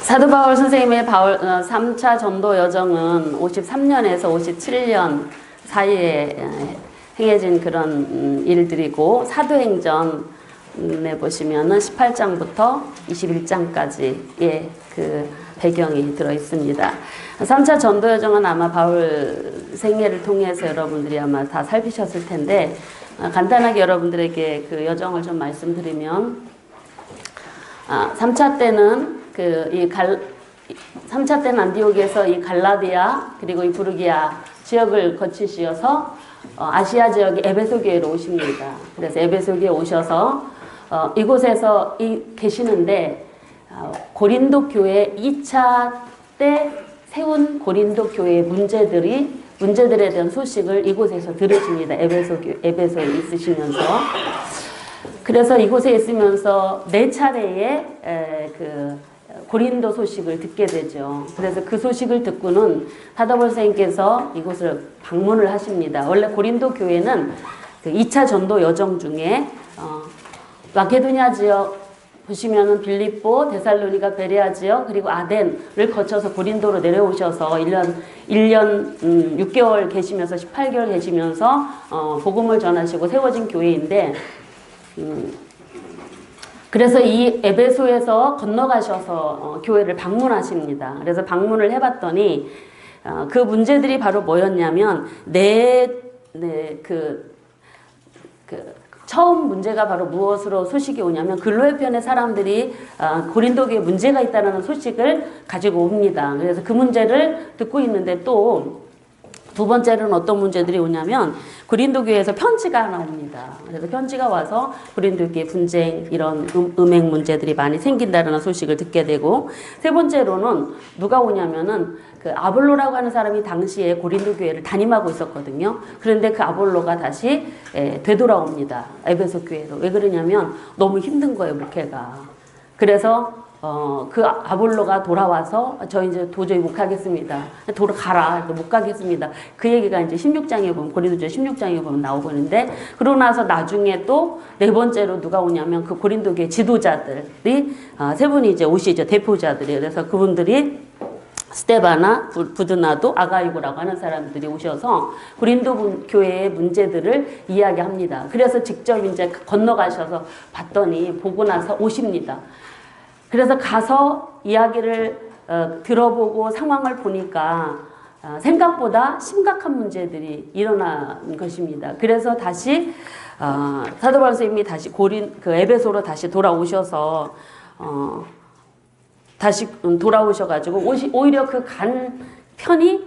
사도 바울 선생님의 3차 전도 여정은 53년에서 57년 사이에 행해진 그런 일들이고, 사도행전에 보시면은 18장부터 21장까지의 그 배경이 들어 있습니다. 3차 전도 여정은 아마 바울 생애를 통해서 여러분들이 아마 다 살피셨을 텐데, 간단하게 여러분들에게 그 여정을 좀 말씀드리면, 3차 때는 3차 때는 안디옥에서 이 갈라디아 그리고 이 부르기아 지역을 거치시어서 아시아 지역의 에베소 교회로 오십니다. 그래서 에베소 교회에 오셔서 이곳에서 계시는데, 고린도 교회 2차 때 세운 고린도 교회의 문제들에 대한 소식을 이곳에서 들으십니다. 에베소에 있으시면서. 그래서 이곳에 있으면서 4차례의 그 고린도 소식을 듣게 되죠. 그래서 그 소식을 듣고는 사도 바울 선생님께서 이곳을 방문을 하십니다. 원래 고린도 교회는 그 2차 전도 여정 중에 마케도니아 지역 보시면은 빌립보, 데살로니가, 베레아 지역, 그리고 아덴을 거쳐서 고린도로 내려오셔서 1년 6개월 계시면서 18개월 계시면서 복음을 전하시고 세워진 교회인데, 그래서 이 에베소에서 건너가셔서 교회를 방문하십니다. 그래서 방문을 해봤더니 그 문제들이 바로 뭐였냐면, 처음 문제가 바로 무엇으로 소식이 오냐면, 근로의 편의 사람들이 고린도 교회에 문제가 있다는 소식을 가지고 옵니다. 그래서 그 문제를 듣고 있는데, 또 두 번째로는 어떤 문제들이 오냐면, 고린도 교회에서 편지가 하나 옵니다. 그래서 편지가 와서 고린도 교회 분쟁, 이런 음행 문제들이 많이 생긴다는 소식을 듣게 되고, 세 번째로는 누가 오냐면은 그 아볼로라고 하는 사람이 당시에 고린도 교회를 담임하고 있었거든요. 그런데 그 아볼로가 다시 되돌아옵니다. 에베소 교회로. 왜 그러냐면 너무 힘든 거예요, 목회가. 그래서 그 아볼로가 돌아와서 저 이제 도저히 못 가겠습니다. 돌아가라. 못 가겠습니다. 그 얘기가 이제 16장에 보면, 고린도전 16장에 보면 나오고 있는데, 그러고 나서 나중에 또 네 번째로 누가 오냐면 그 고린도교회 지도자들이 세 분이 이제 오시죠. 대표자들이. 그래서 그분들이 스데바나, 부드나도, 아가이고라고 하는 사람들이 오셔서 고린도 교회의 문제들을 이야기합니다. 그래서 직접 이제 건너가셔서 봤더니, 보고 나서 오십니다. 그래서 가서 이야기를 들어보고 상황을 보니까 생각보다 심각한 문제들이 일어난 것입니다. 그래서 다시 사도 바울 선생님이 다시 에베소로 다시 돌아오셔서 다시 돌아오셔가지고 오히려 그 간 편이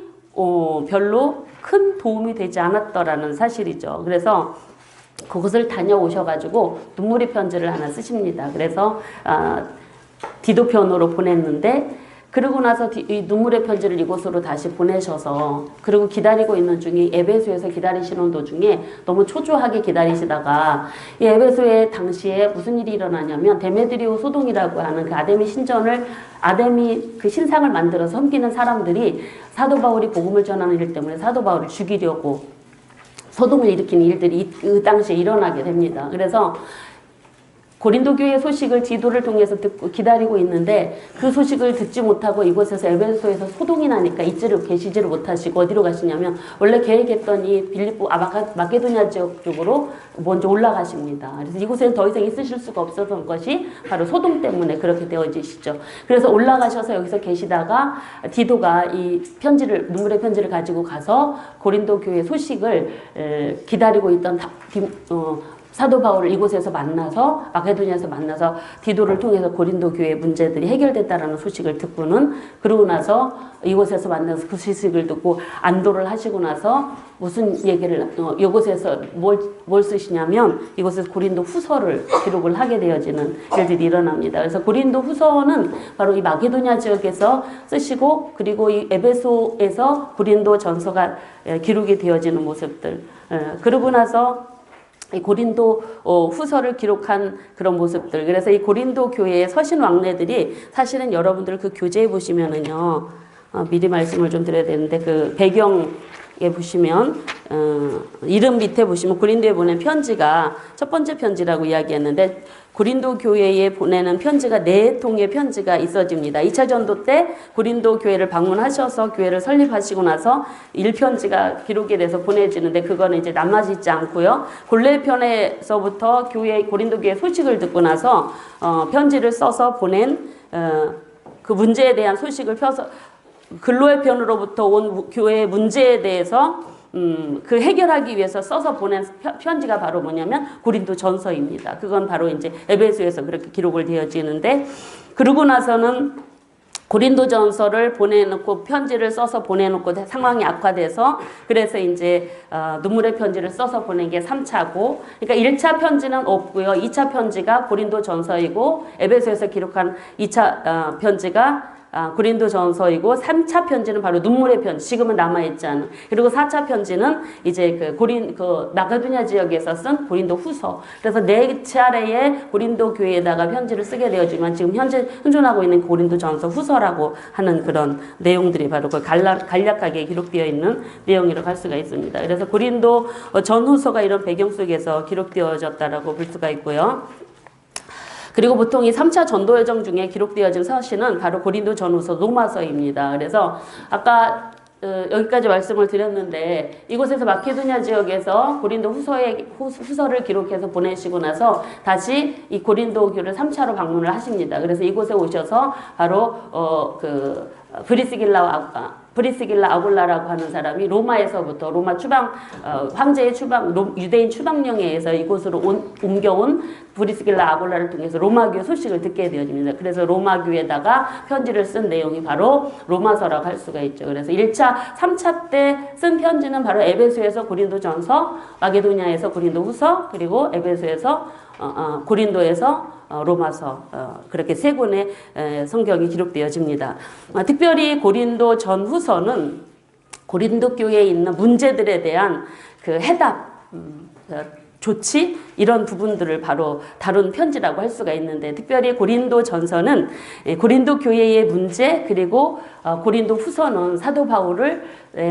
별로 큰 도움이 되지 않았더라는 사실이죠. 그래서 그곳을 다녀오셔가지고 눈물의 편지를 하나 쓰십니다. 그래서 디도편으로 보냈는데, 그러고 나서 이 눈물의 편지를 이곳으로 다시 보내셔서, 그리고 기다리고 있는 중에 에베소에서 기다리시는 도중에 너무 초조하게 기다리시다가, 이 에베소에 당시에 무슨 일이 일어나냐면, 데메드리오 소동이라고 하는 그 아데미 그 신상을 만들어서 섬기는 사람들이 사도 바울이 복음을 전하는 일 때문에 사도 바울을 죽이려고 소동을 일으키는 일들이 그 당시에 일어나게 됩니다. 그래서 고린도 교회 소식을 디도를 통해서 듣고 기다리고 있는데, 그 소식을 듣지 못하고 이곳에서 에베소에서 소동이 나니까 계시지를 못하시고 어디로 가시냐면, 원래 계획했던 이 빌립보, 마케도니아 지역 쪽으로 먼저 올라가십니다. 그래서 이곳에는 더 이상 있으실 수가 없었던 것이 바로 소동 때문에 그렇게 되어지시죠. 그래서 올라가셔서 여기서 계시다가 디도가 이 눈물의 편지를 가지고 가서 고린도 교회 소식을 기다리고 있던 사도 바울을 이곳에서 만나서, 마케도니아에서 만나서 디도를 통해서 고린도 교회 문제들이 해결됐다라는 소식을 듣고는, 그러고 나서 이곳에서 만나서 그 소식을 듣고 안도를 하시고 나서 무슨 얘기를 이곳에서 뭘 쓰시냐면, 이곳에서 고린도 후서를 기록을 하게 되어지는 일들이 일어납니다. 그래서 고린도 후서는 바로 이 마케도니아 지역에서 쓰시고, 그리고 이 에베소에서 고린도 전서가 기록이 되어지는 모습들, 그러고 나서 이 고린도 후서를 기록한 그런 모습들. 그래서 이 고린도 교회의 서신 왕래들이 사실은 여러분들 그 교재에 보시면은요, 미리 말씀을 좀 드려야 되는데, 그 배경 보시면 이름 밑에 보시면 고린도에 보낸 편지가 첫 번째 편지라고 이야기했는데 고린도 교회에 보내는 편지가 4통의 편지가 있어집니다. 2차 전도 때 고린도 교회를 방문하셔서 교회를 설립하시고 나서 1편지가 기록이 돼서 보내지는데 그거는 이제 남아있지 않고요. 골로편에서부터 고린도 교회 소식을 듣고 나서 편지를 써서 보낸 그 문제에 대한 소식을 펴서 글로의 편으로부터 온 교회의 문제에 대해서 그 해결하기 위해서 써서 보낸 편지가 바로 뭐냐면 고린도 전서입니다. 그건 바로 이제 에베소에서 그렇게 기록을 되어지는데 그러고 나서는 고린도 전서를 보내놓고 편지를 써서 보내놓고 상황이 악화돼서 그래서 이제 눈물의 편지를 써서 보낸 게 3차고 그러니까 1차 편지는 없고요. 2차 편지가 고린도 전서이고 에베소에서 기록한 2차 편지가 고린도 전서이고 3차 편지는 바로 눈물의 편지 지금은 남아있지 않은 그리고 4차 편지는 이제 그 마게도냐 지역에서 쓴 고린도 후서 그래서 4차례의 고린도 교회에다가 편지를 쓰게 되었지만 지금 현재 현존하고 있는 고린도 전서 후서라고 하는 그런 내용들이 바로 그 간략하게 기록되어 있는 내용이라고 할 수가 있습니다. 그래서 고린도 전후서가 이런 배경 속에서 기록되어졌다라고 볼 수가 있고요. 그리고 보통 이 3차 전도 여정 중에 기록되어진 서신은 바로 고린도 전후서 로마서입니다. 그래서 아까 여기까지 말씀을 드렸는데 이곳에서 마케도냐 지역에서 고린도 후서를 기록해서 보내시고 나서 다시 이 고린도 교를 3차로 방문을 하십니다. 그래서 이곳에 오셔서 바로 브리스길라 아굴라라고 하는 사람이 로마에서부터 로마 황제의 유대인 추방령에 의해서 이곳으로 옮겨온 브리스길라 아굴라를 통해서 로마교회 소식을 듣게 되어집니다. 그래서 로마교회에다가 편지를 쓴 내용이 바로 로마서라고 할 수가 있죠. 그래서 1차, 3차 때 쓴 편지는 바로 에베소에서 고린도전서, 마게도냐에서 고린도후서, 그리고 에베소에서 고린도에서 로마서 그렇게 3권의 성경이 기록되어집니다. 특별히 고린도 전후서는 고린도 교회에 있는 문제들에 대한 그 해답, 조치 이런 부분들을 바로 다룬 편지라고 할 수가 있는데 특별히 고린도 전서는 고린도 교회의 문제 그리고 고린도 후서는 사도 바울을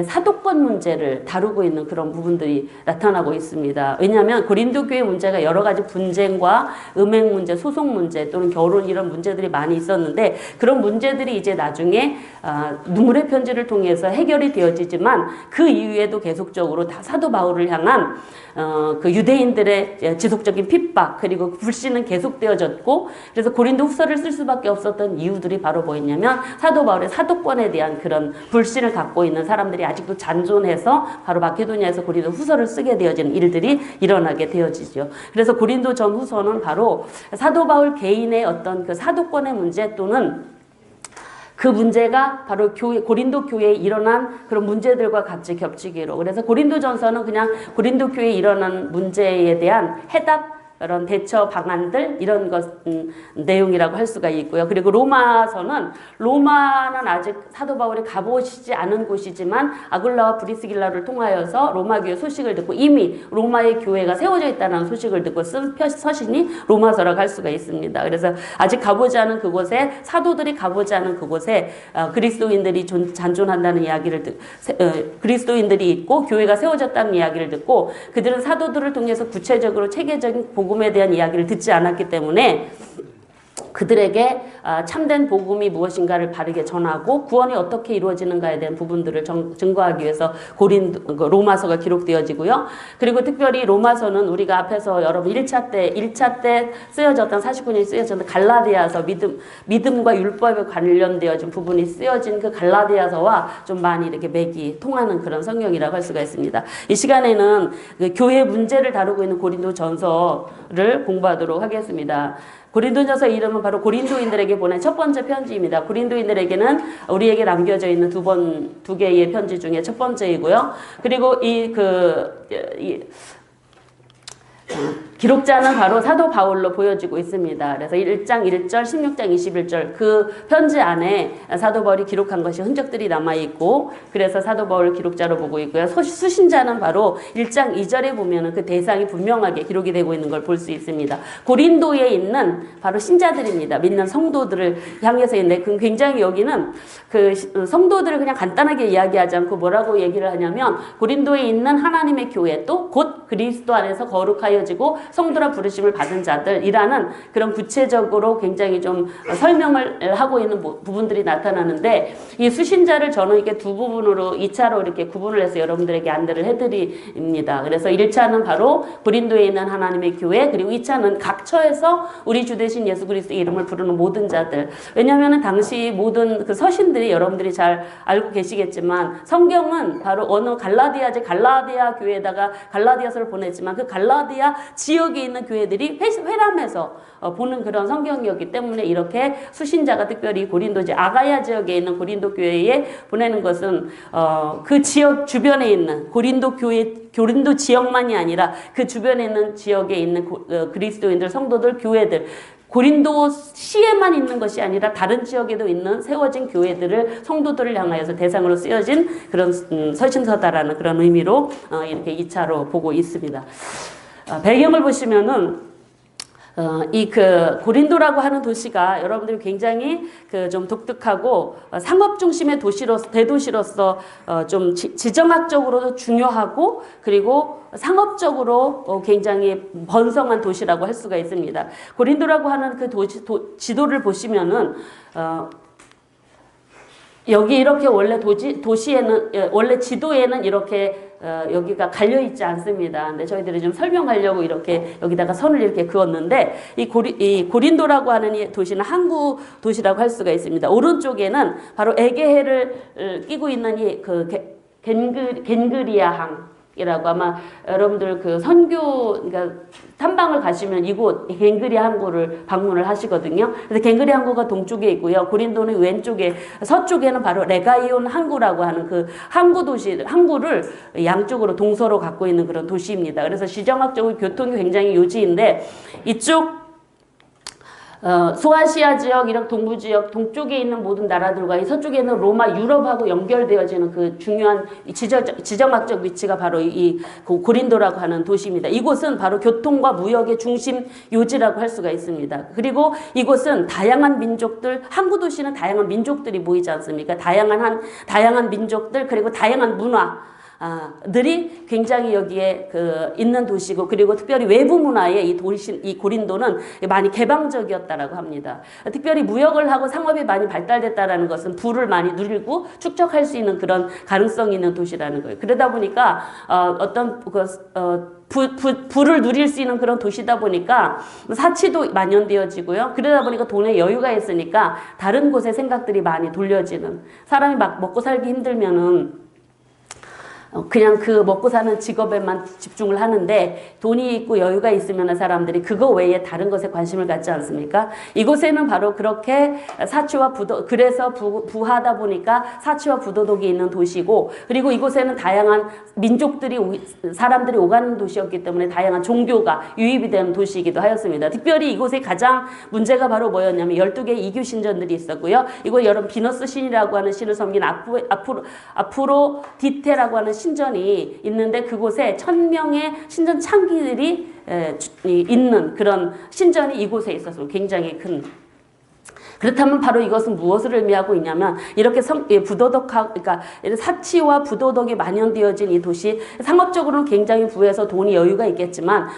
사도권 문제를 다루고 있는 그런 부분들이 나타나고 있습니다. 왜냐하면 고린도 교회 문제가 여러 가지 분쟁과 음행 문제, 소송 문제 또는 결혼 이런 문제들이 많이 있었는데 그런 문제들이 이제 나중에 눈물의 편지를 통해서 해결이 되어지지만 그 이후에도 계속적으로 다 사도 바울을 향한 그 유대인들의 지속적인 핍박 그리고 불신은 계속되어졌고 그래서 고린도 후서를 쓸 수밖에 없었던 이유들이 바로 뭐였냐면 사도 바울의 사도권에 대한 그런 불신을 갖고 있는 사람들이 아직도 잔존해서 바로 마케도냐에서 고린도 후서를 쓰게 되어지는 일들이 일어나게 되어지죠. 그래서 고린도 전 후서는 바로 사도 바울 개인의 어떤 그 사도권의 문제 또는 그 문제가 바로 고린도 교회에 일어난 그런 문제들과 같이 겹치기로. 그래서 고린도 전서는 그냥 고린도 교회에 일어난 문제에 대한 해답, 그런 대처 방안들 이런 것 내용이라고 할 수가 있고요. 그리고 로마는 아직 사도 바울이 가보시지 않은 곳이지만 아굴라와 브리스길라를 통하여서 로마 교회 소식을 듣고 이미 로마의 교회가 세워져 있다는 소식을 듣고 쓴 서신이 로마서라고 할 수가 있습니다. 그래서 아직 가보지 않은 그곳에 사도들이 가보지 않은 그곳에 그리스도인들이 잔존한다는 이야기를 그리스도인들이 있고 교회가 세워졌다는 이야기를 듣고 그들은 사도들을 통해서 구체적으로 체계적인 복음에 대한 이야기를 듣지 않았기 때문에 그들에게 참된 복음이 무엇인가를 바르게 전하고 구원이 어떻게 이루어지는가에 대한 부분들을 증거하기 위해서 로마서가 기록되어지고요. 그리고 특별히 로마서는 우리가 앞에서 여러분 1차 때 쓰여졌던 49년이 쓰여졌던 갈라디아서 믿음과 율법에 관련되어진 부분이 쓰여진 그 갈라디아서와 좀 많이 이렇게 맥이 통하는 그런 성경이라고 할 수가 있습니다. 이 시간에는 그 교회 문제를 다루고 있는 고린도 전서를 공부하도록 하겠습니다. 고린도전서 이름은 바로 고린도인들에게 보낸 첫 번째 편지입니다. 고린도인들에게는 우리에게 남겨져 있는 두 개의 편지 중에 첫 번째이고요. 그리고 기록자는 바로 사도 바울로 보여지고 있습니다. 그래서 1장 1절, 16장 21절 그 편지 안에 사도 바울이 기록한 것이 흔적들이 남아있고 그래서 사도 바울 기록자로 보고 있고요. 수신자는 바로 1장 2절에 보면 그 대상이 분명하게 기록이 되고 있는 걸 볼 수 있습니다. 고린도에 있는 바로 신자들입니다. 믿는 성도들을 향해서 있는데 굉장히 여기는 그 성도들을 그냥 간단하게 이야기하지 않고 뭐라고 얘기를 하냐면 고린도에 있는 하나님의 교회 또 곧 그리스도 안에서 거룩하여지고 성도라 부르심을 받은 자들이라는 그런 구체적으로 굉장히 좀 설명을 하고 있는 부분들이 나타나는데 이 수신자를 저는 이렇게 두 부분으로 2차로 이렇게 구분을 해서 여러분들에게 안내를 해드립니다. 그래서 1차는 바로 고린도에 있는 하나님의 교회 그리고 2차는 각 처에서 우리 주 되신 예수 그리스도의 이름을 부르는 모든 자들. 왜냐하면 당시 모든 그 서신들이 여러분들이 잘 알고 계시겠지만 성경은 바로 어느 갈라디아 교회에다가 갈라디아서를 보냈지만 그 갈라디아 지역에 있는 교회들이 회람해서 보는 그런 성경이었기 때문에 이렇게 수신자가 특별히 고린도 아가야 지역에 있는 고린도 교회에 보내는 것은 그 지역 주변에 있는 고린도 지역만이 아니라 그 주변에 있는 지역에 있는 그리스도인들, 성도들, 교회들 고린도 시에만 있는 것이 아니라 다른 지역에도 있는 세워진 교회들을 성도들을 향하여서 대상으로 쓰여진 그런 서신서다라는 그런 의미로 이렇게 2차로 보고 있습니다. 배경을 보시면은 이 그 고린도라고 하는 도시가 여러분들이 굉장히 그 좀 독특하고 상업 중심의 대도시로서 좀 지정학적으로도 중요하고 그리고 상업적으로 굉장히 번성한 도시라고 할 수가 있습니다. 고린도라고 하는 그 지도를 보시면은 여기 이렇게 원래 도시에는 원래 지도에는 이렇게 여기가 갈려 있지 않습니다. 근데 저희들이 좀 설명하려고 이렇게 여기다가 선을 이렇게 그었는데 이 고린도라고 하는 이 도시는 항구 도시라고 할 수가 있습니다. 오른쪽에는 바로 에게해를 끼고 있는 이 그 겐그리아 항. 이라고 아마 여러분들 그 선교 그러니까 탐방을 가시면 이곳 겐그리 항구를 방문을 하시거든요. 그래서 겐그리 항구가 동쪽에 있고요. 고린도는 왼쪽에 서쪽에는 바로 레가이온 항구라고 하는 그 항구를 양쪽으로 동서로 갖고 있는 그런 도시입니다. 그래서 지정학적으로 교통이 굉장히 요지인데 이쪽 소아시아 지역, 이런 동부 지역, 동쪽에 있는 모든 나라들과 이 서쪽에 있는 로마, 유럽하고 연결되어지는 그 중요한 지정학적 위치가 바로 이 고린도라고 하는 도시입니다. 이곳은 바로 교통과 무역의 중심 요지라고 할 수가 있습니다. 그리고 이곳은 다양한 민족들, 항구 도시는 다양한 민족들이 모이지 않습니까? 다양한 민족들 그리고 다양한 문화. 들이 굉장히 여기에 있는 도시고 그리고 특별히 외부 문화에 이 고린도는 많이 개방적이었다라고 합니다. 특별히 무역을 하고 상업이 많이 발달됐다라는 것은 부를 많이 누리고 축적할 수 있는 그런 가능성이 있는 도시라는 거예요. 그러다 보니까 부를 누릴 수 있는 그런 도시다 보니까 사치도 만연되어지고요. 그러다 보니까 돈에 여유가 있으니까 다른 곳에 생각들이 많이 돌려지는 사람이 막 먹고 살기 힘들면은 그냥 그 먹고 사는 직업에만 집중을 하는데 돈이 있고 여유가 있으면 사람들이 그거 외에 다른 것에 관심을 갖지 않습니까? 이곳에는 바로 그렇게 사치와 그래서 부하다 보니까 사치와 부도덕이 있는 도시고 그리고 이곳에는 다양한 사람들이 오가는 도시였기 때문에 다양한 종교가 유입이 되는 도시이기도 하였습니다. 특별히 이곳의 가장 문제가 바로 뭐였냐면 12개의 이교 신전들이 있었고요. 이곳 여러분 비너스 신이라고 하는 신을 섬긴 아프로디테라고 하는 신전이 있는데 그곳에 1000명의 신전 창기들이 있는 그런 신전이 이곳에 있어서 굉장히 큰 그렇다면 바로 이것은 무엇을 의미하고 있냐면 이렇게 그러니까 사치와 부도덕이 만연되어진 이 도시 상업적으로는 굉장히 부해서 돈이 여유가 있겠지만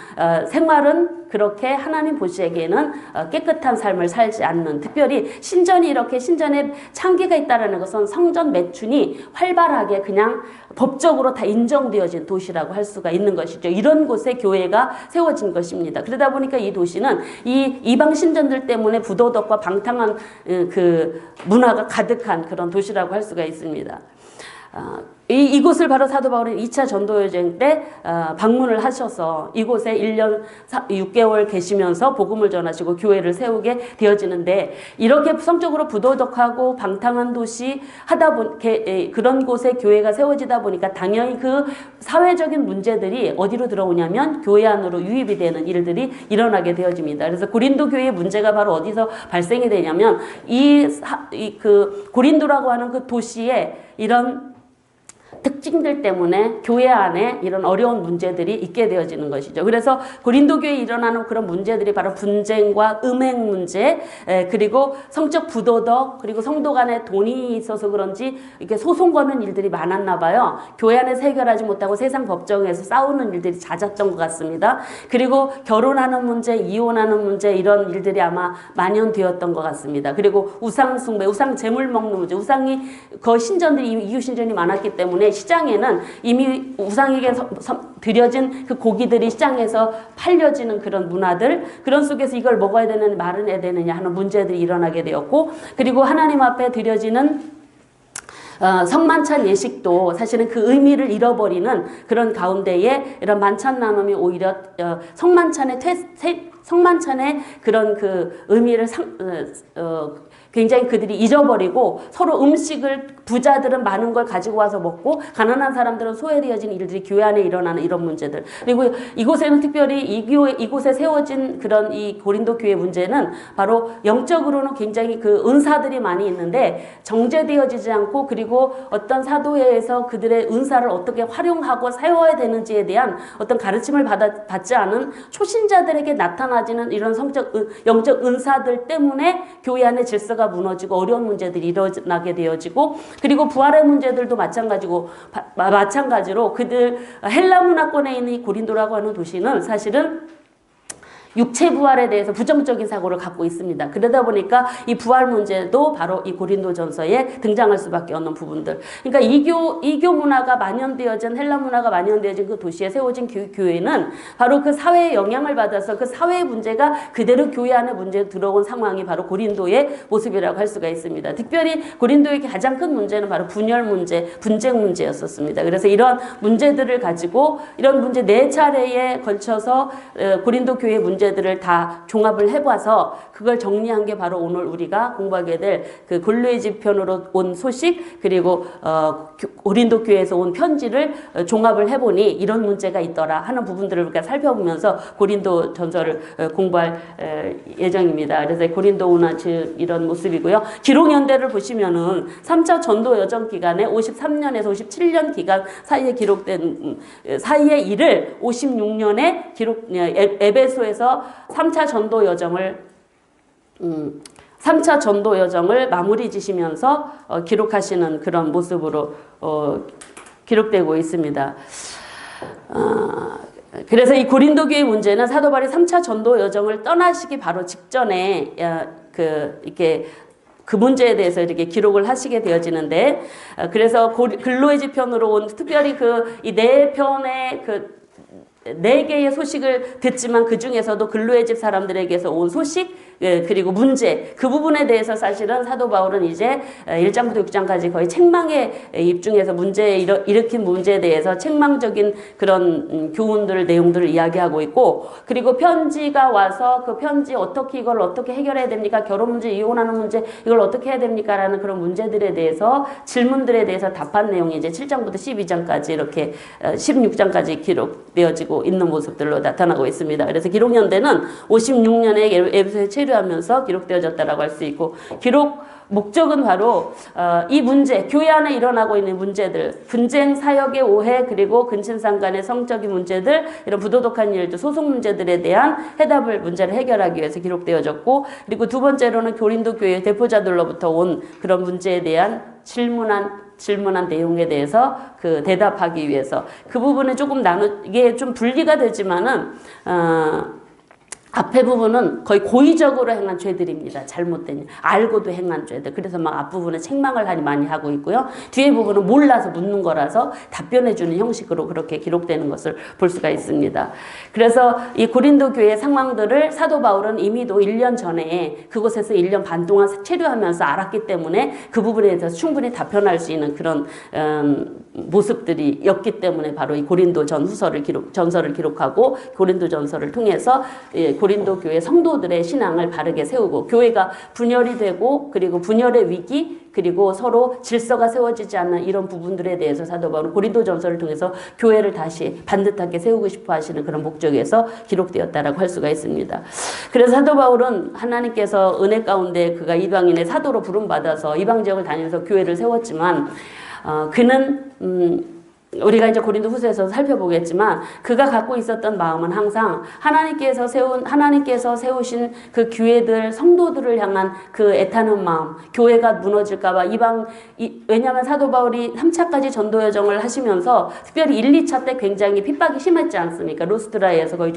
생활은 그렇게 하나님 보시기에는 깨끗한 삶을 살지 않는 특별히 신전에 창기가 있다는 것은 성전 매춘이 활발하게 그냥 법적으로 다 인정되어진 도시라고 할 수가 있는 것이죠. 이런 곳에 교회가 세워진 것입니다. 그러다 보니까 이 도시는 이 이방 신전들 때문에 부도덕과 방탕한 그 문화가 가득한 그런 도시라고 할 수가 있습니다. 이곳을 바로 사도 바울은 2차 전도여행 때 방문을 하셔서 이곳에 1년 6개월 계시면서 복음을 전하시고 교회를 세우게 되어지는데, 이렇게 성적으로 부도덕하고 방탕한 도시 하다 그런 곳에 교회가 세워지다 보니까 당연히 그 사회적인 문제들이 어디로 들어오냐면 교회 안으로 유입이 되는 일들이 일어나게 되어집니다. 그래서 고린도 교회의 문제가 바로 어디서 발생이 되냐면 그 고린도라고 하는 그 도시에 이런 특징들 때문에 교회 안에 이런 어려운 문제들이 있게 되어지는 것이죠. 그래서 고린도 교회에 일어나는 그런 문제들이 바로 분쟁과 음행 문제, 그리고 성적 부도덕, 그리고 성도 간에 돈이 있어서 그런지 이렇게 소송 거는 일들이 많았나 봐요. 교회 안에서 해결하지 못하고 세상 법정에서 싸우는 일들이 잦았던 것 같습니다. 그리고 결혼하는 문제, 이혼하는 문제, 이런 일들이 아마 만연되었던 것 같습니다. 그리고 우상 숭배, 우상 제물 먹는 문제, 우상이 신전들이 이유 신전이 많았기 때문에 시장에는 이미 우상에게 드려진 그 고기들이 시장에서 팔려지는 그런 문화들, 그런 속에서 이걸 먹어야 되느냐 말아야 되느냐 하는 문제들이 일어나게 되었고, 그리고 하나님 앞에 드려지는 성만찬 예식도 사실은 그 의미를 잃어버리는 그런 가운데에 이런 만찬 나눔이 오히려 성만찬의 그런 그 의미를 굉장히 그들이 잊어버리고 서로 음식을 부자들은 많은 걸 가지고 와서 먹고 가난한 사람들은 소외되어진 일들이 교회 안에 일어나는 이런 문제들. 그리고 이곳에는 특별히 이곳에 세워진 그런 이 고린도 교회 문제는 바로 영적으로는 굉장히 그 은사들이 많이 있는데 정제되어지지 않고, 그리고 어떤 사도회에서 그들의 은사를 어떻게 활용하고 세워야 되는지에 대한 어떤 가르침을 받지 않은 초신자들에게 나타나지는 이런 영적 은사들 때문에 교회 안의 질서가 무너지고 어려운 문제들이 일어나게 되어지고, 그리고 부활의 문제들도 마찬가지로 그들 헬라 문화권에 있는 이 고린도라고 하는 도시는 사실은 육체 부활에 대해서 부정적인 사고를 갖고 있습니다. 그러다 보니까 이 부활 문제도 바로 이 고린도전서에 등장할 수밖에 없는 부분들. 그러니까 이교 문화가 만연되어진, 헬라 문화가 만연되어진 그 도시에 세워진 교회는 바로 그 사회의 영향을 받아서 그 사회의 문제가 그대로 교회 안에 문제에 들어온 상황이 바로 고린도의 모습이라고 할 수가 있습니다. 특별히 고린도의 가장 큰 문제는 바로 분열 문제, 분쟁 문제였었습니다. 그래서 이런 문제들을 가지고 이런 문제 4차례에 걸쳐서 고린도 교회의 문제들을 다 종합을 해봐서 그걸 정리한 게 바로 오늘 우리가 공부하게 될 그 골로새 편으로 온 소식, 그리고 고린도 교회에서 온 편지를 종합을 해보니 이런 문제가 있더라 하는 부분들을 우리가 살펴보면서 고린도 전서를 공부할 예정입니다. 그래서 고린도 문화 이런 모습이고요. 기록연대를 보시면은 3차 전도 여정 기간에 53년에서 57년 기간 사이에 기록된 사이의 일을 56년에 에베소에서 3차 전도 여정을 마무리 지시면서 기록하시는 그런 모습으로 기록되고 있습니다. 그래서 이 고린도 교회 문제는 사도 바울이 3차 전도 여정을 떠나시기 바로 직전에 이렇게 그 문제에 대해서 이렇게 기록을 하시게 되어지는데, 그래서 글로새 편으로 온 특별히 이 4편의 4개의 소식을 듣지만 그 중에서도 글로새 집 사람들에게서 온 소식, 그리고 문제, 그 부분에 대해서 사실은 사도 바울은 이제 1장부터 6장까지 거의 책망에 입중해서 일으킨 문제에 대해서 책망적인 그런 교훈들, 내용들을 이야기하고 있고, 그리고 편지가 와서 그 편지 이걸 어떻게 해결해야 됩니까? 결혼 문제, 이혼하는 문제, 이걸 어떻게 해야 됩니까? 라는 그런 문제들에 대해서, 질문들에 대해서 답한 내용이 이제 7장부터 12장까지 이렇게 16장까지 기록되어지고 있는 모습들로 나타나고 있습니다. 그래서 기록연대는 56년에 에베소에 체류하면서 기록되어졌다라고 할 수 있고, 기록 목적은 바로 이 문제, 교회 안에 일어나고 있는 문제들, 분쟁, 사역의 오해, 그리고 근친상 간의 성적인 문제들, 이런 부도덕한 일들, 소송 문제들에 대한 문제를 해결하기 위해서 기록되어졌고, 그리고 두 번째로는 고린도 교회 대표자들로부터 온 그런 문제에 대한 질문한 내용에 대해서 대답하기 위해서 그 부분은 조금 이게 좀 분리가 되지만은 앞에 부분은 거의 고의적으로 행한 죄들입니다. 잘못된 알고도 행한 죄들. 그래서 막 앞부분에 책망을 많이 하고 있고요. 뒤에 부분은 몰라서 묻는 거라서 답변해주는 형식으로 그렇게 기록되는 것을 볼 수가 있습니다. 그래서 이 고린도 교회 상황들을 사도 바울은 이미도 1년 전에 그곳에서 1년 반 동안 체류하면서 알았기 때문에 그 부분에 대해서 충분히 답변할 수 있는 그런 모습들이었기 때문에 바로 이 고린도 전서를 기록하고 고린도 전서를 통해서 고린도 교회 성도들의 신앙을 바르게 세우고 교회가 분열이 되고 그리고 분열의 위기 그리고 서로 질서가 세워지지 않는 이런 부분들에 대해서 사도 바울은 고린도 전서를 통해서 교회를 다시 반듯하게 세우고 싶어 하시는 그런 목적에서 기록되었다라고 할 수가 있습니다. 그래서 사도 바울은 하나님께서 은혜 가운데 그가 이방인의 사도로 부름받아서 이방 지역을 다니면서 교회를 세웠지만 그는 우리가 이제 고린도 후서에서 살펴보겠지만 그가 갖고 있었던 마음은 항상 하나님께서 세우신 그 교회들 성도들을 향한 그 애타는 마음, 교회가 무너질까봐 왜냐하면 사도 바울이 3차까지 전도 여정을 하시면서 특별히 1, 2차 때 굉장히 핍박이 심했지 않습니까? 로스트라에서 거의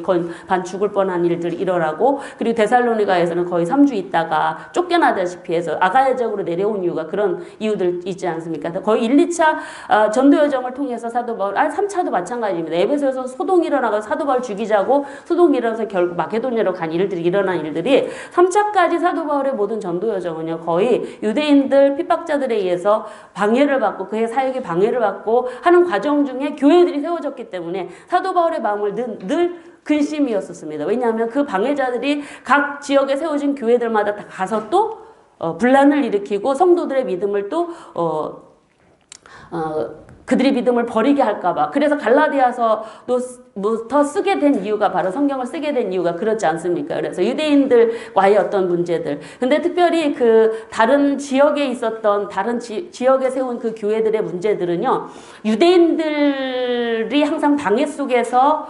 반 죽을 뻔한 일들이 일어나고 그리고 데살로니가에서는 거의 3주 있다가 쫓겨나다시피 해서 아가야 지역으로 내려온 이유가 그런 이유들 있지 않습니까? 거의 1, 2차 전도 여정을 통해서 사도 바울, 3차도 마찬가지입니다. 에베소에서 소동이 일어나고 사도 바울 죽이자고 소동이 일어나서 결국 마게도냐로 간 일어난 일들이 3차까지 사도 바울의 모든 전도 여정은요, 거의 유대인들 핍박자들에 의해서 방해를 받고 그의 사역이 방해를 받고 하는 과정 중에 교회들이 세워졌기 때문에 사도 바울의 마음을 늘 근심이었었습니다. 왜냐하면 그 방해자들이 각 지역에 세워진 교회들마다 다 가서 또 분란을 일으키고 성도들의 믿음을 또 그들이 믿음을 버리게 할까봐. 그래서 갈라디아서부터 쓰게 된 이유가 바로 성경을 쓰게 된 이유가 그렇지 않습니까? 그래서 유대인들과의 어떤 문제들. 근데 특별히 그 다른 지역에 있었던 지역에 세운 그 교회들의 문제들은요. 유대인들이 항상 방해 속에서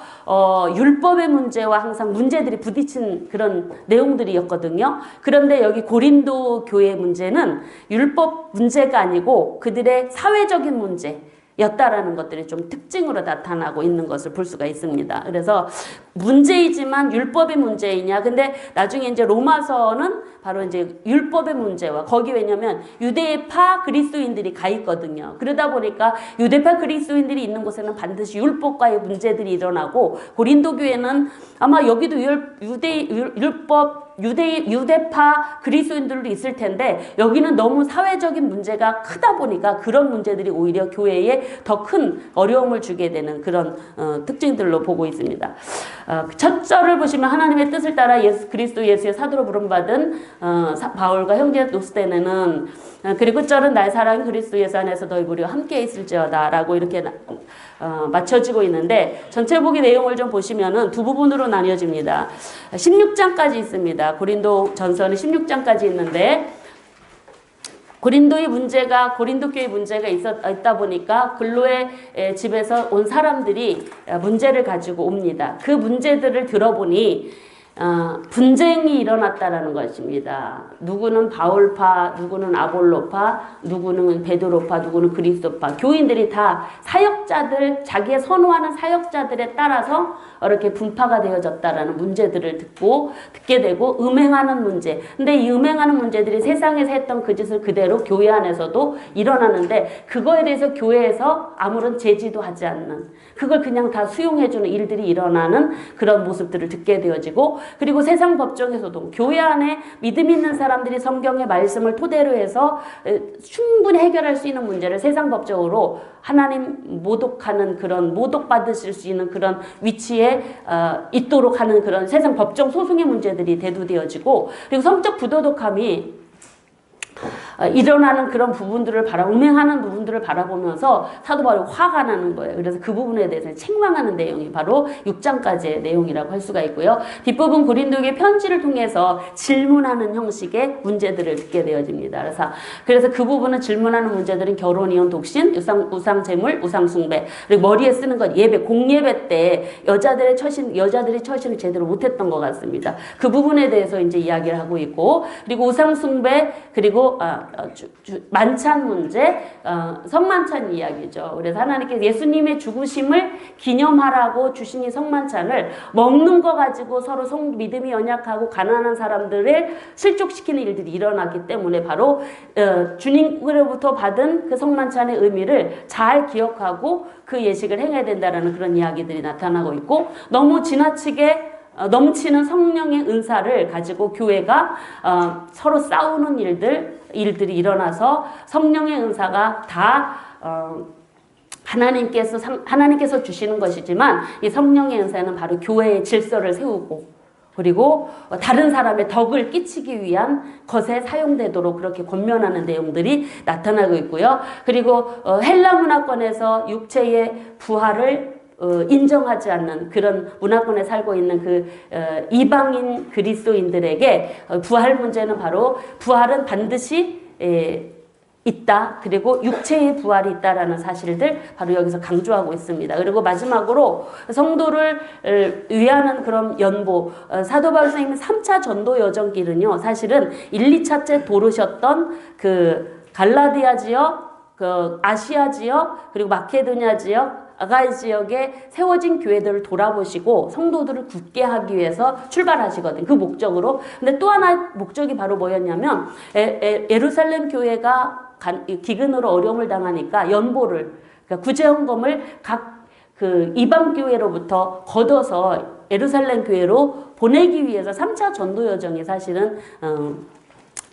율법의 문제와 항상 문제들이 부딪힌 그런 내용들이었거든요. 그런데 여기 고린도 교회 문제는 율법 문제가 아니고 그들의 사회적인 문제 였다라는 것들이 좀 특징으로 나타나고 있는 것을 볼 수가 있습니다. 그래서 문제이지만 율법의 문제이냐. 근데 나중에 이제 로마서는 바로 이제 율법의 문제와 거기 왜냐면 유대파 그리스도인들이 가 있거든요. 그러다 보니까 유대파 그리스도인들이 있는 곳에는 반드시 율법과의 문제들이 일어나고 고린도 교회는 아마 여기도 유대파 그리스도인들도 있을 텐데 여기는 너무 사회적인 문제가 크다 보니까 그런 문제들이 오히려 교회에 더 큰 어려움을 주게 되는 그런 특징들로 보고 있습니다. 첫 절을 보시면 하나님의 뜻을 따라 그리스도 예수의 사도로 부름받은 바울과 형제 노스데네는 그리고 끝절은 나의 사랑이 그리스도 예수 안에서 너희 무리와 함께 있을지어다 라고 이렇게 맞춰지고 있는데 전체 보기 내용을 좀 보시면은 두 부분으로 나뉘어집니다. 16장까지 있습니다. 고린도 전서는 16장까지 있는데 고린도 교회 문제가 있다 보니까 근로의 집에서 온 사람들이 문제를 가지고 옵니다. 그 문제들을 들어보니 분쟁이 일어났다라는 것입니다. 누구는 바울파, 누구는 아볼로파, 누구는 베드로파, 누구는 그리스도파. 교인들이 다 사역자들, 자기의 선호하는 사역자들에 따라서 이렇게 분파가 되어졌다라는 문제들을 듣게 되고 음행하는 문제. 근데 이 음행하는 문제들이 세상에서 했던 그 짓을 그대로 교회 안에서도 일어나는데 그거에 대해서 교회에서 아무런 제지도 하지 않는 그걸 그냥 다 수용해주는 일들이 일어나는 그런 모습들을 듣게 되어지고 그리고 세상 법정에서도 교회 안에 믿음 있는 사람들이 성경의 말씀을 토대로 해서 충분히 해결할 수 있는 문제를 세상 법적으로 하나님 모독하는 그런 모독받으실 수 있는 그런 위치에 있도록 하는 그런 세상 법정 소송의 문제들이 대두되어지고 그리고 성적 부도덕함이 일어나는 그런 부분들을 음행하는 부분들을 바라보면서 사도 바울이 화가 나는 거예요. 그래서 그 부분에 대해서 책망하는 내용이 바로 6장까지의 내용이라고 할 수가 있고요. 뒷부분 고린도교회 편지를 통해서 질문하는 형식의 문제들을 듣게 되어집니다. 그래서 그 부분은 질문하는 문제들은 결혼, 이혼, 독신, 우상 제물, 우상 숭배, 그리고 머리에 쓰는 것 예배, 공예배 때 여자들이 처신을 제대로 못했던 것 같습니다. 그 부분에 대해서 이제 이야기를 하고 있고 그리고 우상 숭배 그리고 문제가 만찬 문제, 성만찬 이야기죠. 그래서 하나님께서 예수님의 죽으심을 기념하라고 주신 이 성만찬을 먹는 거 가지고 서로 믿음이 연약하고 가난한 사람들을 실족시키는 일들이 일어났기 때문에 바로 주님으로부터 받은 그 성만찬의 의미를 잘 기억하고 그 예식을 행해야 된다라는 그런 이야기들이 나타나고 있고, 너무 지나치게 넘치는 성령의 은사를 가지고 교회가 서로 싸우는 일들이 일어나서 성령의 은사가 다 하나님께서 주시는 것이지만 이 성령의 은사는 바로 교회의 질서를 세우고 그리고 다른 사람의 덕을 끼치기 위한 것에 사용되도록 그렇게 권면하는 내용들이 나타나고 있고요. 그리고 헬라 문화권에서 육체의 부활을 인정하지 않는 그런 문화권에 살고 있는 그 이방인 그리스도인들에게 부활 문제는 바로 부활은 반드시 있다. 그리고 육체의 부활이 있다라는 사실들 바로 여기서 강조하고 있습니다. 그리고 마지막으로 성도를 위하는 그런 연보, 사도 바울 선생님의 3차 전도 여정길은요, 사실은 1, 2차 때 도르셨던 그 갈라디아 지역, 그 아시아 지역, 그리고 마케도니아 지역, 아가이 지역에 세워진 교회들을 돌아보시고 성도들을 굳게 하기 위해서 출발하시거든요. 그 목적으로. 근데 또 하나 목적이 바로 뭐였냐면 예루살렘 교회가 기근으로 어려움을 당하니까 연보를, 그러니까 구제헌금을 각 그 이방 교회로부터 걷어서 예루살렘 교회로 보내기 위해서 3차 전도 여정이 사실은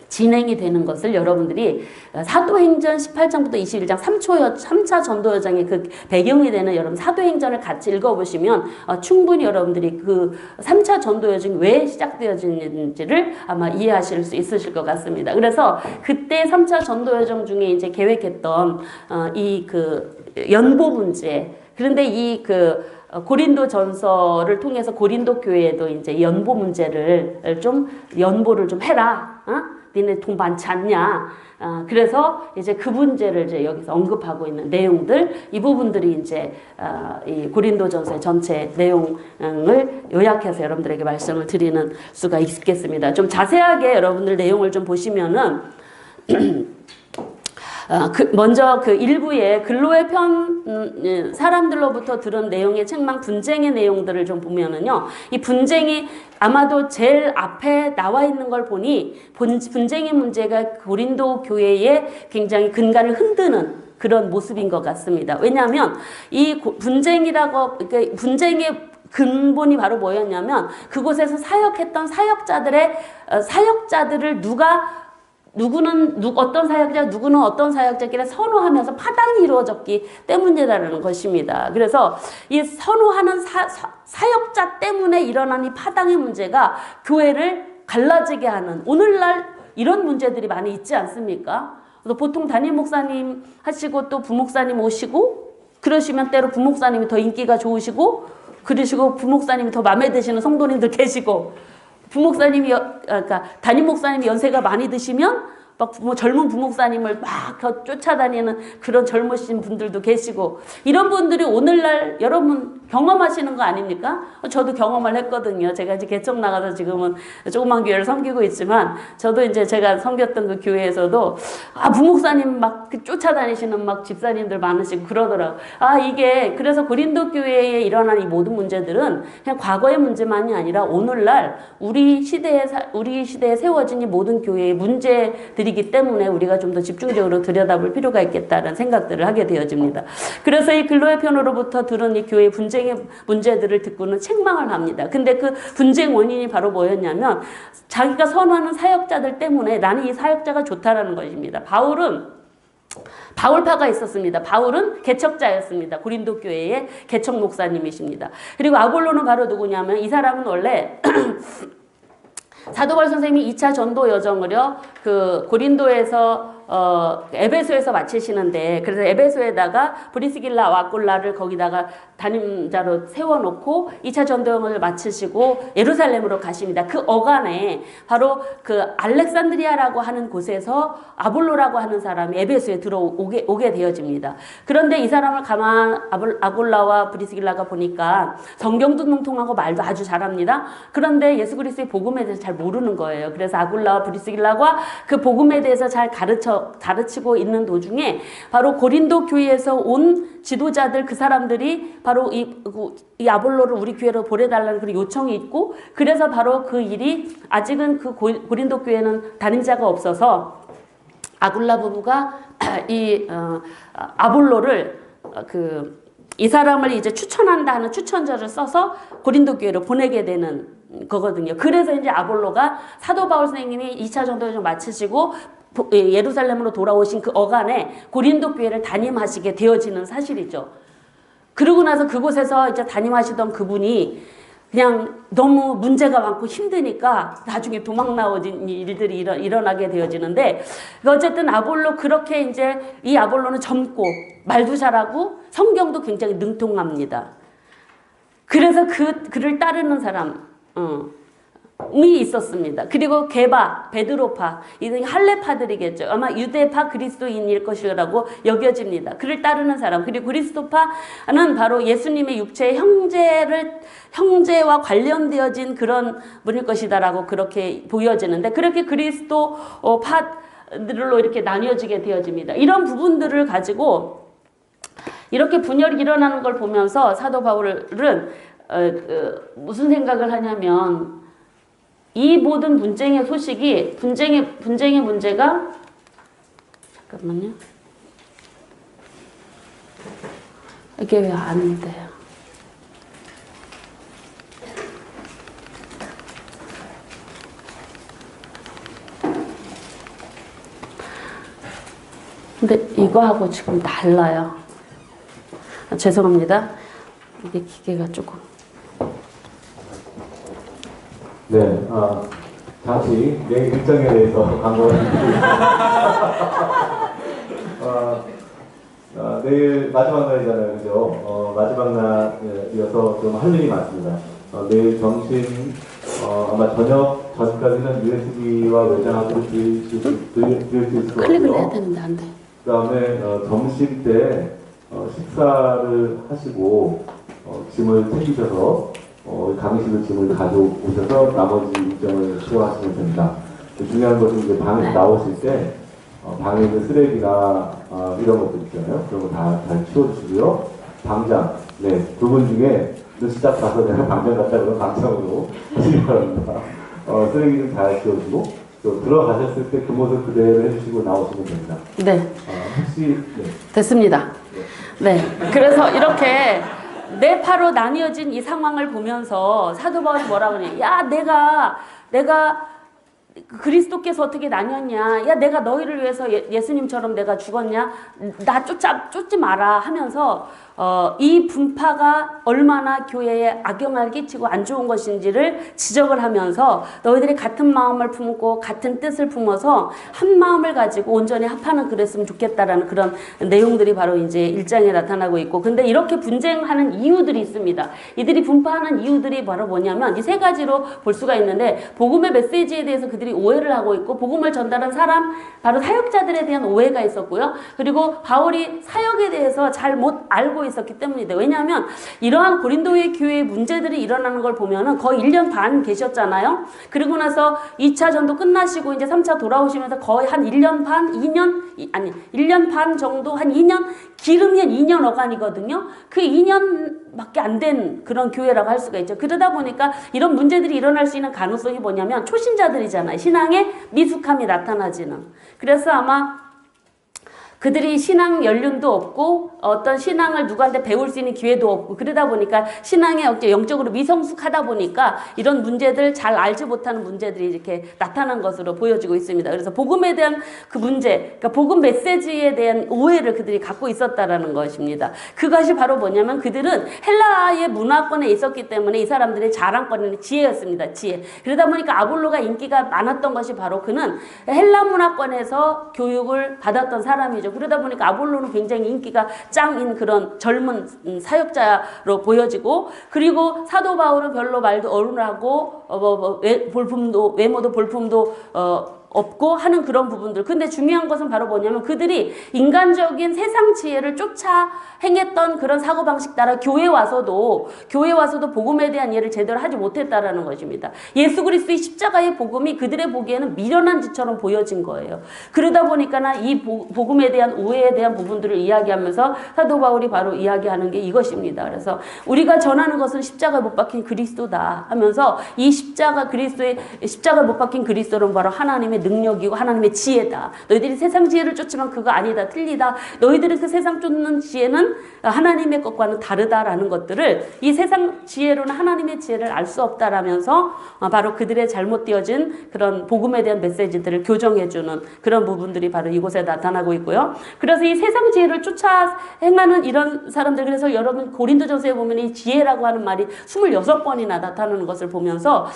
진행이 되는 것을 여러분들이 사도행전 18장부터 21장 3차 전도 여정의 그 배경이 되는 여러분 사도행전을 같이 읽어보시면 충분히 여러분들이 그 3차 전도 여정이 왜 시작되어지는지를 아마 이해하실 수 있으실 것 같습니다. 그래서 그때 3차 전도 여정 중에 이제 계획했던 이 그 연보 문제, 그런데 이 그 고린도 전서를 통해서 고린도 교회에도 이제 연보 문제를 연보를 좀 해라. 니네 돈 많지 않냐? 그래서 이제 그 문제를 이제 여기서 언급하고 있는 내용들, 이 부분들이 이제 이 고린도전서의 전체 내용을 요약해서 여러분들에게 말씀을 드리는 수가 있겠습니다. 좀 자세하게 여러분들 내용을 좀 보시면은 먼저 그 일부의 근로의 편 사람들로부터 들은 내용의 책망 분쟁의 내용들을 좀 보면은요, 이 분쟁이 아마도 제일 앞에 나와 있는 걸 보니 분쟁의 문제가 고린도 교회의 굉장히 근간을 흔드는 그런 모습인 것 같습니다. 왜냐하면 이 분쟁이라고, 그러니까 분쟁의 근본이 바로 뭐였냐면 그곳에서 사역했던 사역자들을 누구는 어떤 사역자, 누구는 어떤 사역자끼리 선호하면서 파당이 이루어졌기 때문이라는 것입니다. 그래서 이 선호하는 사역자 때문에 일어난 이 파당의 문제가 교회를 갈라지게 하는, 오늘날 이런 문제들이 많이 있지 않습니까? 그래서 보통 담임 목사님 하시고 또 부목사님 오시고 그러시면 때로 부목사님이 더 인기가 좋으시고 그러시고 부목사님이 더 마음에 드시는 성도님들 계시고, 그러니까 담임 목사님이 연세가 많이 드시면 막 젊은 부목사님을 막 쫓아다니는 그런 젊으신 분들도 계시고, 이런 분들이 오늘날 여러분 경험하시는 거 아닙니까? 저도 경험을 했거든요. 제가 이제 개척 나가서 지금은 조그만 교회를 섬기고 있지만, 저도 이제 제가 섬겼던 그 교회에서도 부목사님 막 쫓아다니시는 막 집사님들 많으시고 그러더라고요. 이게 그래서 고린도 교회에 일어난 이 모든 문제들은 그냥 과거의 문제만이 아니라 오늘날 우리 시대에 세워진 이 모든 교회의 문제들이기 때문에 우리가 좀 더 집중적으로 들여다볼 필요가 있겠다는 생각들을 하게 되어집니다. 그래서 이 근로의 편으로부터 들은 이 교회의 분쟁의 문제들을 듣고는 책망을 합니다. 근데 그 분쟁 원인이 바로 뭐였냐면 자기가 선호하는 사역자들 때문에 나는 이 사역자가 좋다라는 것입니다. 바울파가 있었습니다. 바울은 개척자였습니다. 고린도 교회의 개척 목사님이십니다. 그리고 아볼로는 바로 누구냐면, 이 사람은 원래 사도 바울 선생님이 2차 전도 여정을요, 그 고린도에서 에베소에서 마치시는데, 그래서 에베소에다가 브리스길라 와꿀라를 거기다가 담임자로 세워놓고 2차 전도여행을 마치시고 예루살렘으로 가십니다. 그 어간에 바로 그 알렉산드리아라고 하는 곳에서 아볼로라고 하는 사람이 에베소에 오게 되어집니다. 그런데 이 사람을 아골라와 브리스길라가 보니까 성경도 능통하고 말도 아주 잘합니다. 그런데 예수 그리스도의 복음에 대해서 잘 모르는 거예요. 그래서 아골라와 브리스길라가 그 복음에 대해서 잘 가르치고 있는 도중에 바로 고린도 교회에서 온 지도자들 그 사람들이 바로 이 아볼로를 우리 교회로 보내달라는 그런 요청이 있고, 그래서 바로 그 일이 아직은 그 고린도 교회는 담임자가 없어서 아굴라 부부가 이 아볼로를 이 사람을 이제 추천한다 하는 추천서를 써서 고린도 교회로 보내게 되는 거거든요. 그래서 이제 아볼로가 사도 바울 선생님이 2차 전도여행 마치시고 예루살렘으로 돌아오신 그 어간에 고린도 교회를 담임하시게 되어지는 사실이죠. 그러고 나서 그곳에서 이제 담임하시던 그분이 그냥 너무 문제가 많고 힘드니까 나중에 도망 나오진 일들이 일어나게 되어지는데, 어쨌든 아볼로 그렇게 이제 이 아볼로는 젊고 말도 잘하고 성경도 굉장히 능통합니다. 그래서 그를 따르는 사람, 이 있었습니다. 그리고 게바, 베드로파, 이들이 할례파들이겠죠. 아마 유대파 그리스도인일 것이라고 여겨집니다. 그를 따르는 사람. 그리고 그리스도파는 바로 예수님의 육체의 형제와 관련되어진 그런 분일 것이다라고 그렇게 보여지는데, 그렇게 그리스도파들로 이렇게 나뉘어지게 되어집니다. 이런 부분들을 가지고 이렇게 분열이 일어나는 걸 보면서 사도 바울은 무슨 생각을 하냐면, 이 모든 분쟁의 소식이 분쟁의 문제가 잠깐만요. 이게 왜 안 돼요? 근데 이거하고 지금 달라요. 죄송합니다. 이게 기계가 조금. 네, 다시 내 일정에 대해서 내일 마지막 날이잖아요, 그죠? 마지막 날이어서 좀 할 일이 많습니다. 내일 점심, 아마 저녁 전까지는 USB와 외장하고를 드릴 수 있을 것 클릭을 해야 같고요. 되는데 안 돼. 그 다음에 점심 때 식사를 하시고 짐을 챙기셔서 강의실로 짐을 가져오셔서 나머지 일정을 수행하시면 됩니다. 중요한 것은 이제 방에서 나오실 때 방에 있는 쓰레기나 이런 것들 있잖아요. 그런 거 다 잘 치워주시고요. 방장, 네, 두 분 중에 시작 가서 내가 방장 갔다 그러면 방장으로 하시기 바랍니다. 쓰레기 좀 잘 치워주고 또 들어가셨을 때 그 모습 그대로 해주시고 나오시면 됩니다. 네. 혹시 네. 됐습니다. 네. 그래서 이렇게 네 파로 나뉘어진 이 상황을 보면서 사도 바울이 뭐라 그러냐? 야, 내가 그리스도께서 어떻게 나뉘었냐? 야, 내가 너희를 위해서 예수님처럼 내가 죽었냐? 나 쫓지 마라 하면서 이 분파가 얼마나 교회에 악영향을 끼치고 안 좋은 것인지를 지적을 하면서 너희들이 같은 마음을 품고 같은 뜻을 품어서 한 마음을 가지고 온전히 합하는 그랬으면 좋겠다라는 그런 내용들이 바로 이제 1장에 나타나고 있고, 근데 이렇게 분쟁하는 이유들이 있습니다. 이들이 분파하는 이유들이 바로 뭐냐면 이 세 가지로 볼 수가 있는데, 복음의 메시지에 대해서 그들이 오해를 하고 있고, 복음을 전달한 사람 바로 사역자들에 대한 오해가 있었고요. 그리고 바울이 사역에 대해서 잘 못 알고 있었기 때문이다. 왜냐하면 이러한 고린도의 교회의 문제들이 일어나는 걸 보면은 거의 1년 반 계셨잖아요. 그리고 나서 2차 전도 끝나시고 이제 3차 돌아오시면서 거의 한 1년 반, 1년 반 정도, 한 2년, 길으면 2년 어간이거든요. 그 2년밖에 안 된 그런 교회라고 할 수가 있죠. 그러다 보니까 이런 문제들이 일어날 수 있는 가능성이 뭐냐면 초신자들이잖아요. 신앙의 미숙함이 나타나지는. 그래서 아마 그들이 신앙 연륜도 없고 어떤 신앙을 누구한테 배울 수 있는 기회도 없고, 그러다 보니까 신앙에 영적으로 미성숙하다 보니까 이런 문제들, 잘 알지 못하는 문제들이 이렇게 나타난 것으로 보여지고 있습니다. 그래서 복음에 대한 그 문제, 그러니까 복음 메시지에 대한 오해를 그들이 갖고 있었다라는 것입니다. 그것이 바로 뭐냐면 그들은 헬라의 문화권에 있었기 때문에 이 사람들의 자랑거리는 지혜였습니다. 지혜. 그러다 보니까 아볼로가 인기가 많았던 것이 바로 그는 헬라 문화권에서 교육을 받았던 사람이죠. 그러다 보니까 아볼로는 굉장히 인기가 짱인 그런 젊은 사역자로 보여지고, 그리고 사도 바울은 별로 말도 어른하고 볼품도 외모도 볼품도 없고 하는 그런 부분들. 근데 중요한 것은 바로 뭐냐면 그들이 인간적인 세상 지혜를 쫓아 행했던 그런 사고방식 따라 교회에 와서도 복음에 대한 이해를 제대로 하지 못했다라는 것입니다. 예수 그리스도의 십자가의 복음이 그들의 보기에는 미련한 짓처럼 보여진 거예요. 그러다 보니까 이 복음에 대한 오해에 대한 부분들을 이야기하면서 사도 바울이 바로 이야기하는 게 이것입니다. 그래서 우리가 전하는 것은 십자가에 못 박힌 그리스도다 하면서 이 그리스도의 십자가에 못 박힌 그리스도는 바로 하나님의 능력이고 하나님의 지혜다. 너희들이 세상 지혜를 쫓지만 그거 아니다. 틀리다. 너희들이 그 세상 쫓는 지혜는 하나님의 것과는 다르다라는 것들을, 이 세상 지혜로는 하나님의 지혜를 알 수 없다라면서 바로 그들의 잘못되어진 그런 복음에 대한 메시지들을 교정해주는 그런 부분들이 바로 이곳에 나타나고 있고요. 그래서 이 세상 지혜를 쫓아 행하는 이런 사람들, 그래서 여러분 고린도전서에 보면 이 지혜라고 하는 말이 26번이나 나타나는 것을 보면서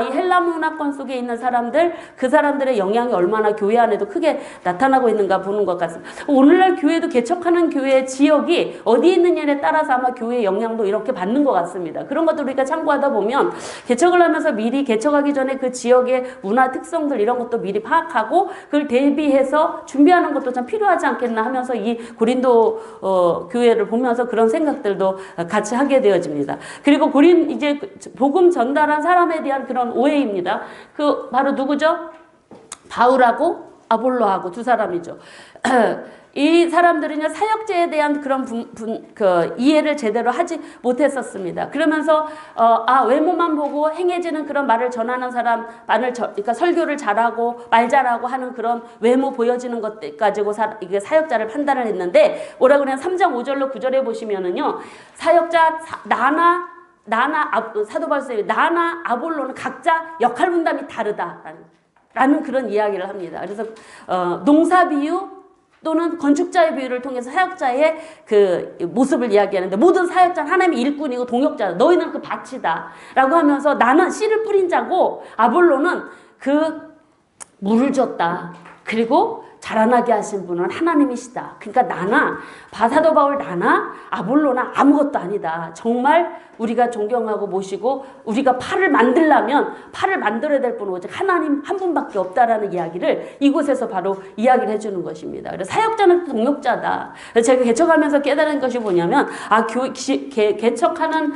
이 헬라 문화권 속에 있는 사람들, 그 사람들의 영향이 얼마나 교회 안에도 크게 나타나고 있는가 보는 것 같습니다. 오늘날 교회도 개척하는 교회의 지역이 어디에 있느냐에 따라서 아마 교회의 영향도 이렇게 받는 것 같습니다. 그런 것들 우리가 참고하다 보면 개척을 하면서 미리 개척하기 전에 그 지역의 문화 특성들 이런 것도 미리 파악하고 그걸 대비해서 준비하는 것도 참 필요하지 않겠나 하면서 이 고린도 교회를 보면서 그런 생각들도 같이 하게 되어집니다. 그리고 이제 복음 전달한 사람에 대한 그런 오해입니다. 그 바로 누구죠? 바울하고 아볼로하고 두 사람이죠. 이 사람들은요, 사역제에 대한 그런 이해를 제대로 하지 못했었습니다. 그러면서, 외모만 보고 행해지는 그런 말을 전하는 사람, 그러니까 설교를 잘하고, 말 잘하고 하는 그런 외모 보여지는 것 가지고 이게 사역자를 판단을 했는데, 뭐라고 그냥 3장 5절로 9절에 보시면은요, 사역자, 사도 바울이 나나 아볼로는 각자 역할 분담이 다르다라는 그런 이야기를 합니다. 그래서, 농사 비유, 또는 건축자의 비유를 통해서 사역자의 그 모습을 이야기하는데, 모든 사역자는 하나님의 일꾼이고 동역자다. 너희는 그 밭이다. 라고 하면서 나는 씨를 뿌린 자고 아볼로는 그 물을 줬다. 그리고 자라나게 하신 분은 하나님이시다. 그러니까 사도 바울 아볼로나 아무것도 아니다. 정말 우리가 존경하고 모시고 우리가 팔을 만들어야 될 분은 오직 하나님 한 분밖에 없다라는 이야기를 이곳에서 바로 이야기를 해주는 것입니다. 그래서 사역자는 동역자다. 제가 개척하면서 깨달은 것이 뭐냐면, 개척하는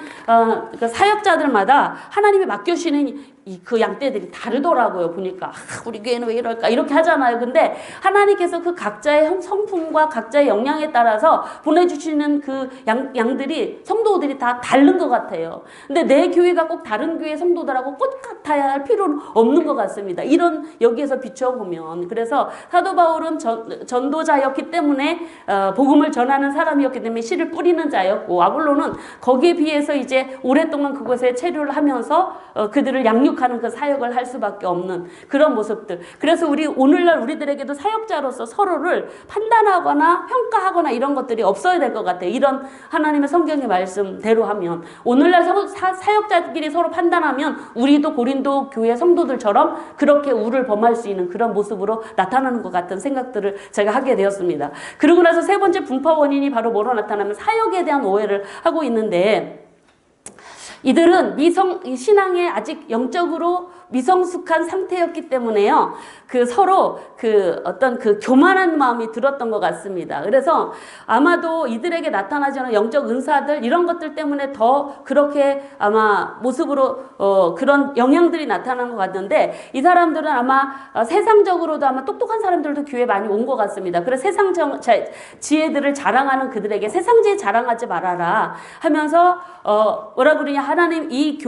그 사역자들마다 하나님이 맡겨주시는 그 양떼들이 다르더라고요. 보니까 우리 교회는 왜 이럴까 이렇게 하잖아요. 근데 하나님께서 그 각자의 성품과 각자의 역량에 따라서 보내주시는 그 양들이, 성도들이 다 다른 것 같아요. 근데 내 교회가 꼭 다른 교회 성도들하고 똑같아야 할 필요는 없는 것 같습니다. 여기에서 비춰보면. 그래서 사도 바울은 전도자였기 때문에 복음을 전하는 사람이었기 때문에 씨를 뿌리는 자였고, 아볼로는 거기에 비해서 이제 오랫동안 그곳에 체류를 하면서 그들을 양육하는 그 사역을 할 수밖에 없는 그런 모습들. 그래서 오늘날 우리들에게도 사역자로서 서로를 판단하거나 평가하거나 이런 것들이 없어야 될 것 같아요. 이런 하나님의 성경의 말씀대로 하면 오늘날 사역자끼리 서로 판단하면 우리도 고린도 교회 성도들처럼 그렇게 우를 범할 수 있는 그런 모습으로 나타나는 것 같은 생각들을 제가 하게 되었습니다. 그러고 나서 세 번째 분파 원인이 바로 뭐로 나타나면 사역에 대한 오해를 하고 있는데, 이들은 신앙에 아직 영적으로 미성숙한 상태였기 때문에요. 서로 어떤 교만한 마음이 들었던 것 같습니다. 그래서 아마도 이들에게 나타나지 않은 영적 은사들, 이런 것들 때문에 더 그렇게 아마 모습으로, 그런 영향들이 나타난 것 같는데, 이 사람들은 아마 세상적으로도 아마 똑똑한 사람들도 교회에 많이 온 것 같습니다. 그래서 세상 지혜들을 자랑하는 그들에게 세상 지혜 자랑하지 말아라 하면서, 뭐라 그러냐, 하나님, 이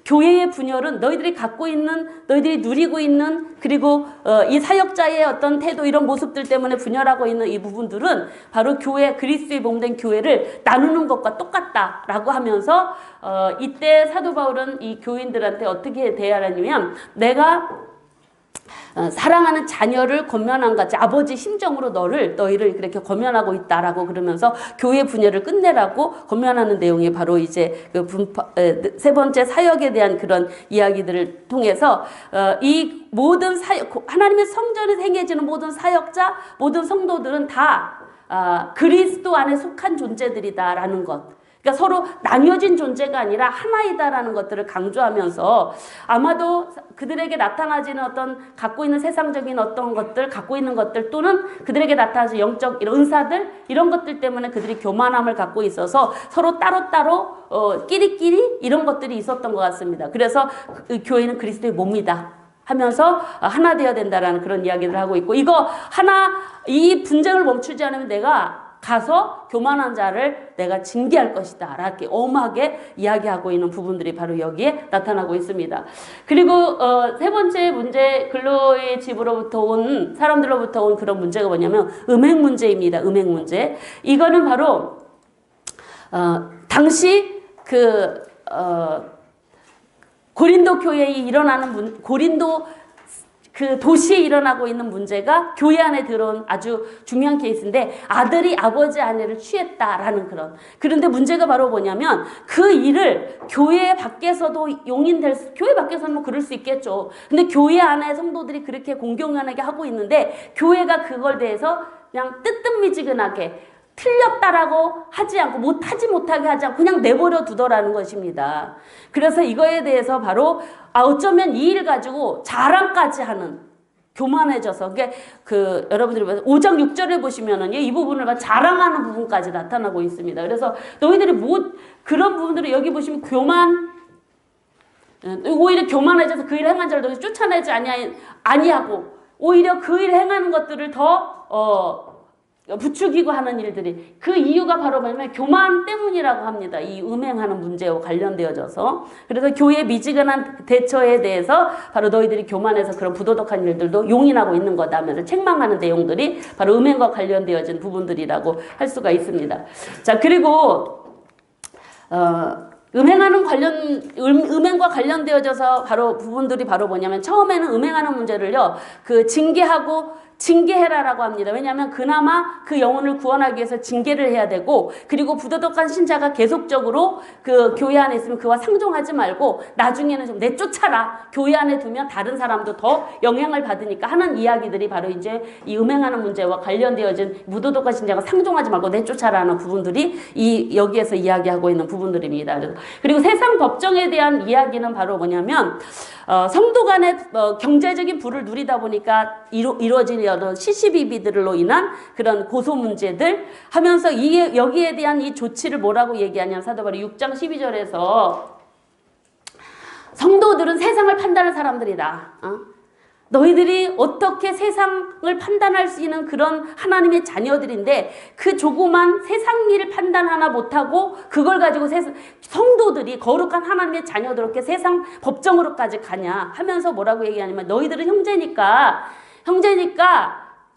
교회의 분열은 너희들이 누리고 있는, 그리고 이 사역자의 어떤 태도, 이런 모습들 때문에 분열하고 있는 이 부분들은 바로 그리스도의 몸된 교회를 나누는 것과 똑같다라고 하면서, 이때 사도 바울은 이 교인들한테 어떻게 대하냐면, 내가 사랑하는 자녀를 권면한 같이 아버지 심정으로 너희를 그렇게 권면하고 있다라고 그러면서 교회 분열을 끝내라고 권면하는 내용이 바로 이제 그 세 번째 사역에 대한 그런 이야기들을 통해서 이 모든 하나님의 성전에 행해지는 모든 사역자, 모든 성도들은 다 그리스도 안에 속한 존재들이다라는 것. 그러니까 서로 나뉘어진 존재가 아니라 하나이다라는 것들을 강조하면서 아마도 그들에게 나타나지는 어떤 갖고 있는 세상적인 어떤 것들, 갖고 있는 것들 또는 그들에게 나타나는 영적 이런 은사들 이런 것들 때문에 그들이 교만함을 갖고 있어서 서로 따로따로 끼리끼리 이런 것들이 있었던 것 같습니다. 그래서 교회는 그리스도의 몸이다 하면서 하나 되어야 된다라는 그런 이야기를 하고 있고 이 분쟁을 멈추지 않으면 내가 가서 교만한 자를 내가 징계할 것이다. 이렇게 엄하게 이야기하고 있는 부분들이 바로 여기에 나타나고 있습니다. 그리고 세 번째 문제, 근로의 집으로부터 온 사람들로부터 온 그런 문제가 뭐냐면 음행 문제입니다. 음행 문제. 이거는 바로 당시 고린도 교회에 일어나는 고린도 그 도시에 일어나고 있는 문제가 교회 안에 들어온 아주 중요한 케이스인데 아들이 아버지 아내를 취했다라는 그런데 문제가 바로 뭐냐면 그 일을 교회 밖에서도 교회 밖에서는 뭐 그럴 수 있겠죠. 근데 교회 안에 성도들이 그렇게 공공연하게 하고 있는데 교회가 그걸 대해서 그냥 뜨뜻미지근하게 틀렸다라고 하지 않고 하지 못하게 하지 않고 그냥 내버려 두더라는 것입니다. 그래서 이거에 대해서 바로 어쩌면 이 일 가지고 자랑까지 하는 교만해져서 여러분들이 5장 6절에 보시면은 이 부분을 자랑하는 부분까지 나타나고 있습니다. 그래서 너희들이 그런 부분들을 여기 보시면 오히려 교만해져서 그 일 행한 자를 너희 쫓아내지 아니하고 오히려 그 일 행하는 것들을 더 부추기고 하는 일들이 그 이유가 바로 뭐냐면 교만 때문이라고 합니다. 이 음행하는 문제와 관련되어져서 그래서 교회의 미지근한 대처에 대해서 바로 너희들이 교만해서 그런 부도덕한 일들도 용인하고 있는 거다 하면서 책망하는 내용들이 바로 음행과 관련되어진 부분들이라고 할 수가 있습니다. 자 그리고 음행과 관련되어져서 바로 부분들이 바로 뭐냐면 처음에는 음행하는 문제를요 징계해라라고 합니다. 왜냐하면 그나마 그 영혼을 구원하기 위해서 징계를 해야 되고 그리고 부도덕한 신자가 계속적으로 그 교회 안에 있으면 그와 상종하지 말고 나중에는 좀 내쫓아라. 교회 안에 두면 다른 사람도 더 영향을 받으니까 하는 이야기들이 바로 이제 이 음행하는 문제와 관련되어진 무도덕한 신자가 상종하지 말고 내쫓아라는 부분들이 여기에서 이야기하고 있는 부분들입니다. 그리고 세상 법정에 대한 이야기는 바로 뭐냐면 성도 간의 경제적인 부를 누리다 보니까 이루어진 여러 시시비비들로 인한 그런 고소 문제들 하면서 여기에 대한 이 조치를 뭐라고 얘기하냐면 사도 바울이 6장 12절에서 성도들은 세상을 판단할 사람들이다. 너희들이 어떻게 세상을 판단할 수 있는 그런 하나님의 자녀들인데 그 조그만 세상 일을 판단 하나 못하고 그걸 가지고 성도들이 거룩한 하나님의 자녀들에게 세상 법정으로까지 가냐 하면서 뭐라고 얘기하냐면 너희들은 형제니까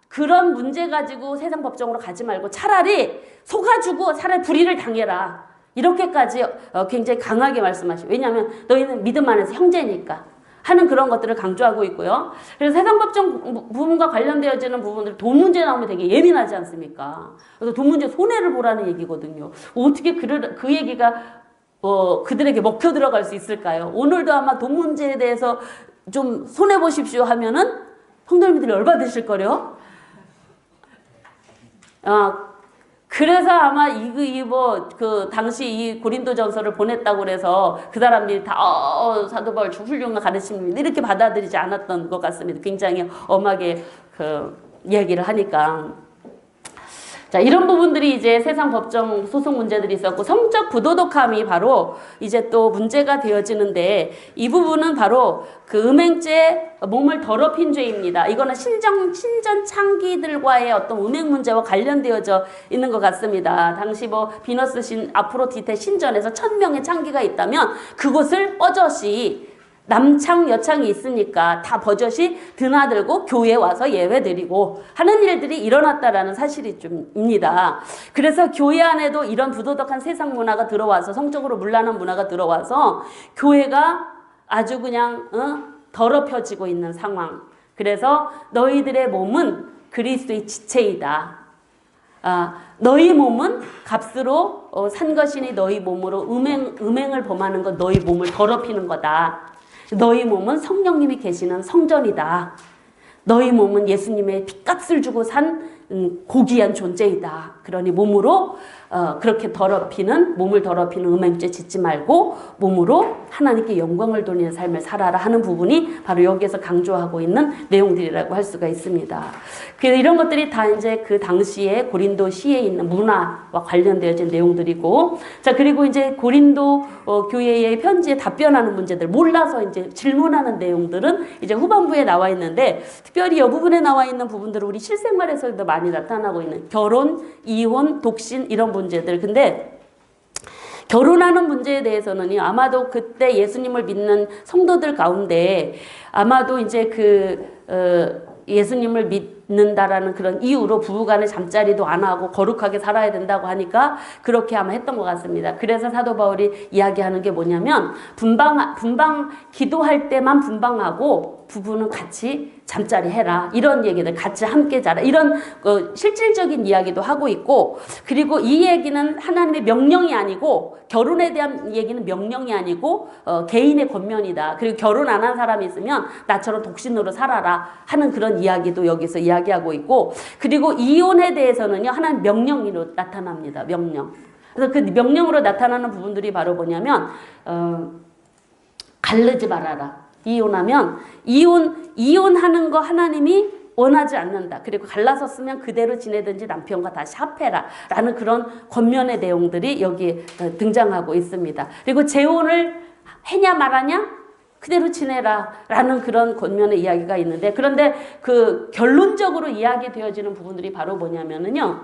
그런 문제 가지고 세상 법정으로 가지 말고 차라리 속아주고 차라리 불의를 당해라. 이렇게까지 굉장히 강하게 말씀하시고 왜냐하면 너희는 믿음 안에서 형제니까 하는 그런 것들을 강조하고 있고요. 그래서 세상 법정 부분과 관련되어지는 부분들 돈 문제 나오면 되게 예민하지 않습니까? 그래서 돈 문제 손해를 보라는 얘기거든요. 어떻게 그 얘기가 그들에게 먹혀 들어갈 수 있을까요? 오늘도 아마 돈 문제에 대해서 좀 손해 보십시오 하면은 성도님들이 열받으실 거래요. 그래서 아마 당시 이 고린도전서를 보냈다고 그래서 그 사람들이 다 사도 바울 훌륭한 가르침입니다 이렇게 받아들이지 않았던 것 같습니다. 굉장히 엄하게 이야기를 하니까. 자, 이런 부분들이 이제 세상 법정 소송 문제들이 있었고 성적 부도덕함이 바로 이제 또 문제가 되어지는데 이 부분은 바로 그 음행죄 몸을 더럽힌 죄입니다. 이거는 신전 창기들과의 어떤 음행 문제와 관련되어져 있는 것 같습니다. 당시 비너스 아프로디테 신전에서 1000명의 창기가 있다면 그곳을 버젓이 남창 여창이 있으니까 다 버젓이 드나들고 교회에 와서 예배드리고 하는 일들이 일어났다라는 사실이 좀입니다. 그래서 교회 안에도 이런 부도덕한 세상 문화가 들어와서 성적으로 문란한 문화가 들어와서 교회가 아주 그냥 더럽혀지고 있는 상황. 그래서 너희들의 몸은 그리스도의 지체이다. 너희 몸은 값으로 산 것이니 너희 몸으로 음행을 범하는 것 너희 몸을 더럽히는 거다. 너희 몸은 성령님이 계시는 성전이다. 너희 몸은 예수님의 핏값을 주고 산 고귀한 존재이다. 그러니 몸으로 그렇게 몸을 더럽히는 음행죄 짓지 말고 몸으로 하나님께 영광을 돌리는 삶을 살아라 하는 부분이 바로 여기에서 강조하고 있는 내용들이라고 할 수가 있습니다. 이런 것들이 다 이제 그 당시에 고린도시에 있는 문화와 관련되어진 내용들이고, 자, 그리고 이제 고린도 교회의 편지에 답변하는 문제들, 몰라서 이제 질문하는 내용들은 이제 후반부에 나와 있는데, 특별히 이 부분에 나와 있는 부분들은 우리 실생활에서도 많이 나타나고 있는 결혼, 이혼, 독신 이런 문제들. 근데 결혼하는 문제에 대해서는요, 아마도 그때 예수님을 믿는 성도들 가운데 아마도 이제 예수님을 믿는다라는 그런 이유로 부부간에 잠자리도 안 하고 거룩하게 살아야 된다고 하니까 그렇게 아마 했던 것 같습니다. 그래서 사도 바울이 이야기하는 게 뭐냐면 분방 기도할 때만 분방하고 부부는 같이 잠자리 해라. 이런 얘기들 같이 함께 자라. 이런 실질적인 이야기도 하고 있고, 그리고 이 얘기는 하나님의 명령이 아니고, 결혼에 대한 얘기는 명령이 아니고 개인의 권면이다. 그리고 결혼 안 한 사람이 있으면 나처럼 독신으로 살아라 하는 그런 이야기도 여기서 이야기하고 있고, 그리고 이혼에 대해서는요, 하나님 명령으로 나타납니다. 명령. 그래서 그 명령으로 나타나는 부분들이 바로 뭐냐면 가르지 말아라. 이혼하면 이혼하는 거 하나님이 원하지 않는다. 그리고 갈라섰으면 그대로 지내든지 남편과 다시 합해라 라는 그런 권면의 내용들이 여기 등장하고 있습니다. 그리고 재혼을 해냐 말하냐 그대로 지내라 라는 그런 권면의 이야기가 있는데, 그런데 그 결론적으로 이야기되어지는 부분들이 바로 뭐냐면은요,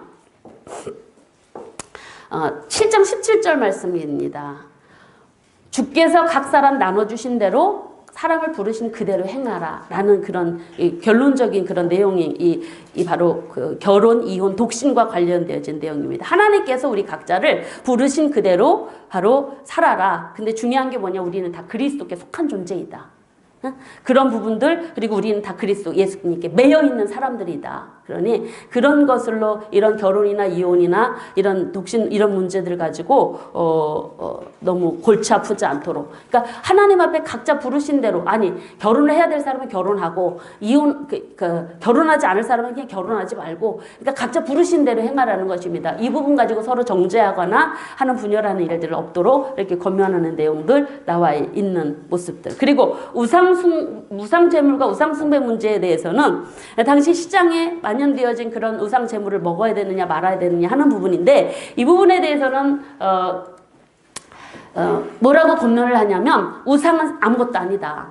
7장 17절 말씀입니다. 주께서 각 사람 나눠주신 대로 사람을 부르신 그대로 행하라 라는 그런 결론적인 그런 내용이 바로 그 결혼, 이혼, 독신과 관련되어진 내용입니다. 하나님께서 우리 각자를 부르신 그대로 바로 살아라. 근데 중요한 게 뭐냐, 우리는 다 그리스도께 속한 존재이다. 그런 부분들, 그리고 우리는 다 그리스도 예수님께 매여 있는 사람들이다. 그러니 그런 것으로 이런 결혼이나 이혼이나 이런 독신 이런 문제들 가지고 너무 골치 아프지 않도록, 그러니까 하나님 앞에 각자 부르신 대로, 아니 결혼을 해야 될 사람은 결혼하고 결혼하지 않을 사람은 그냥 결혼하지 말고, 그러니까 각자 부르신 대로 행하라는 것입니다. 이 부분 가지고 서로 정죄하거나 하는 분열하는 일들 없도록 이렇게 권면하는 내용들 나와 있는 모습들. 그리고 우상 제물과 우상 숭배 문제에 대해서는 당시 시장에 만연되어진 그런 우상 제물을 먹어야 되느냐 말아야 되느냐 하는 부분인데, 이 부분에 대해서는 뭐라고 권면을 하냐면, 우상은 아무것도 아니다.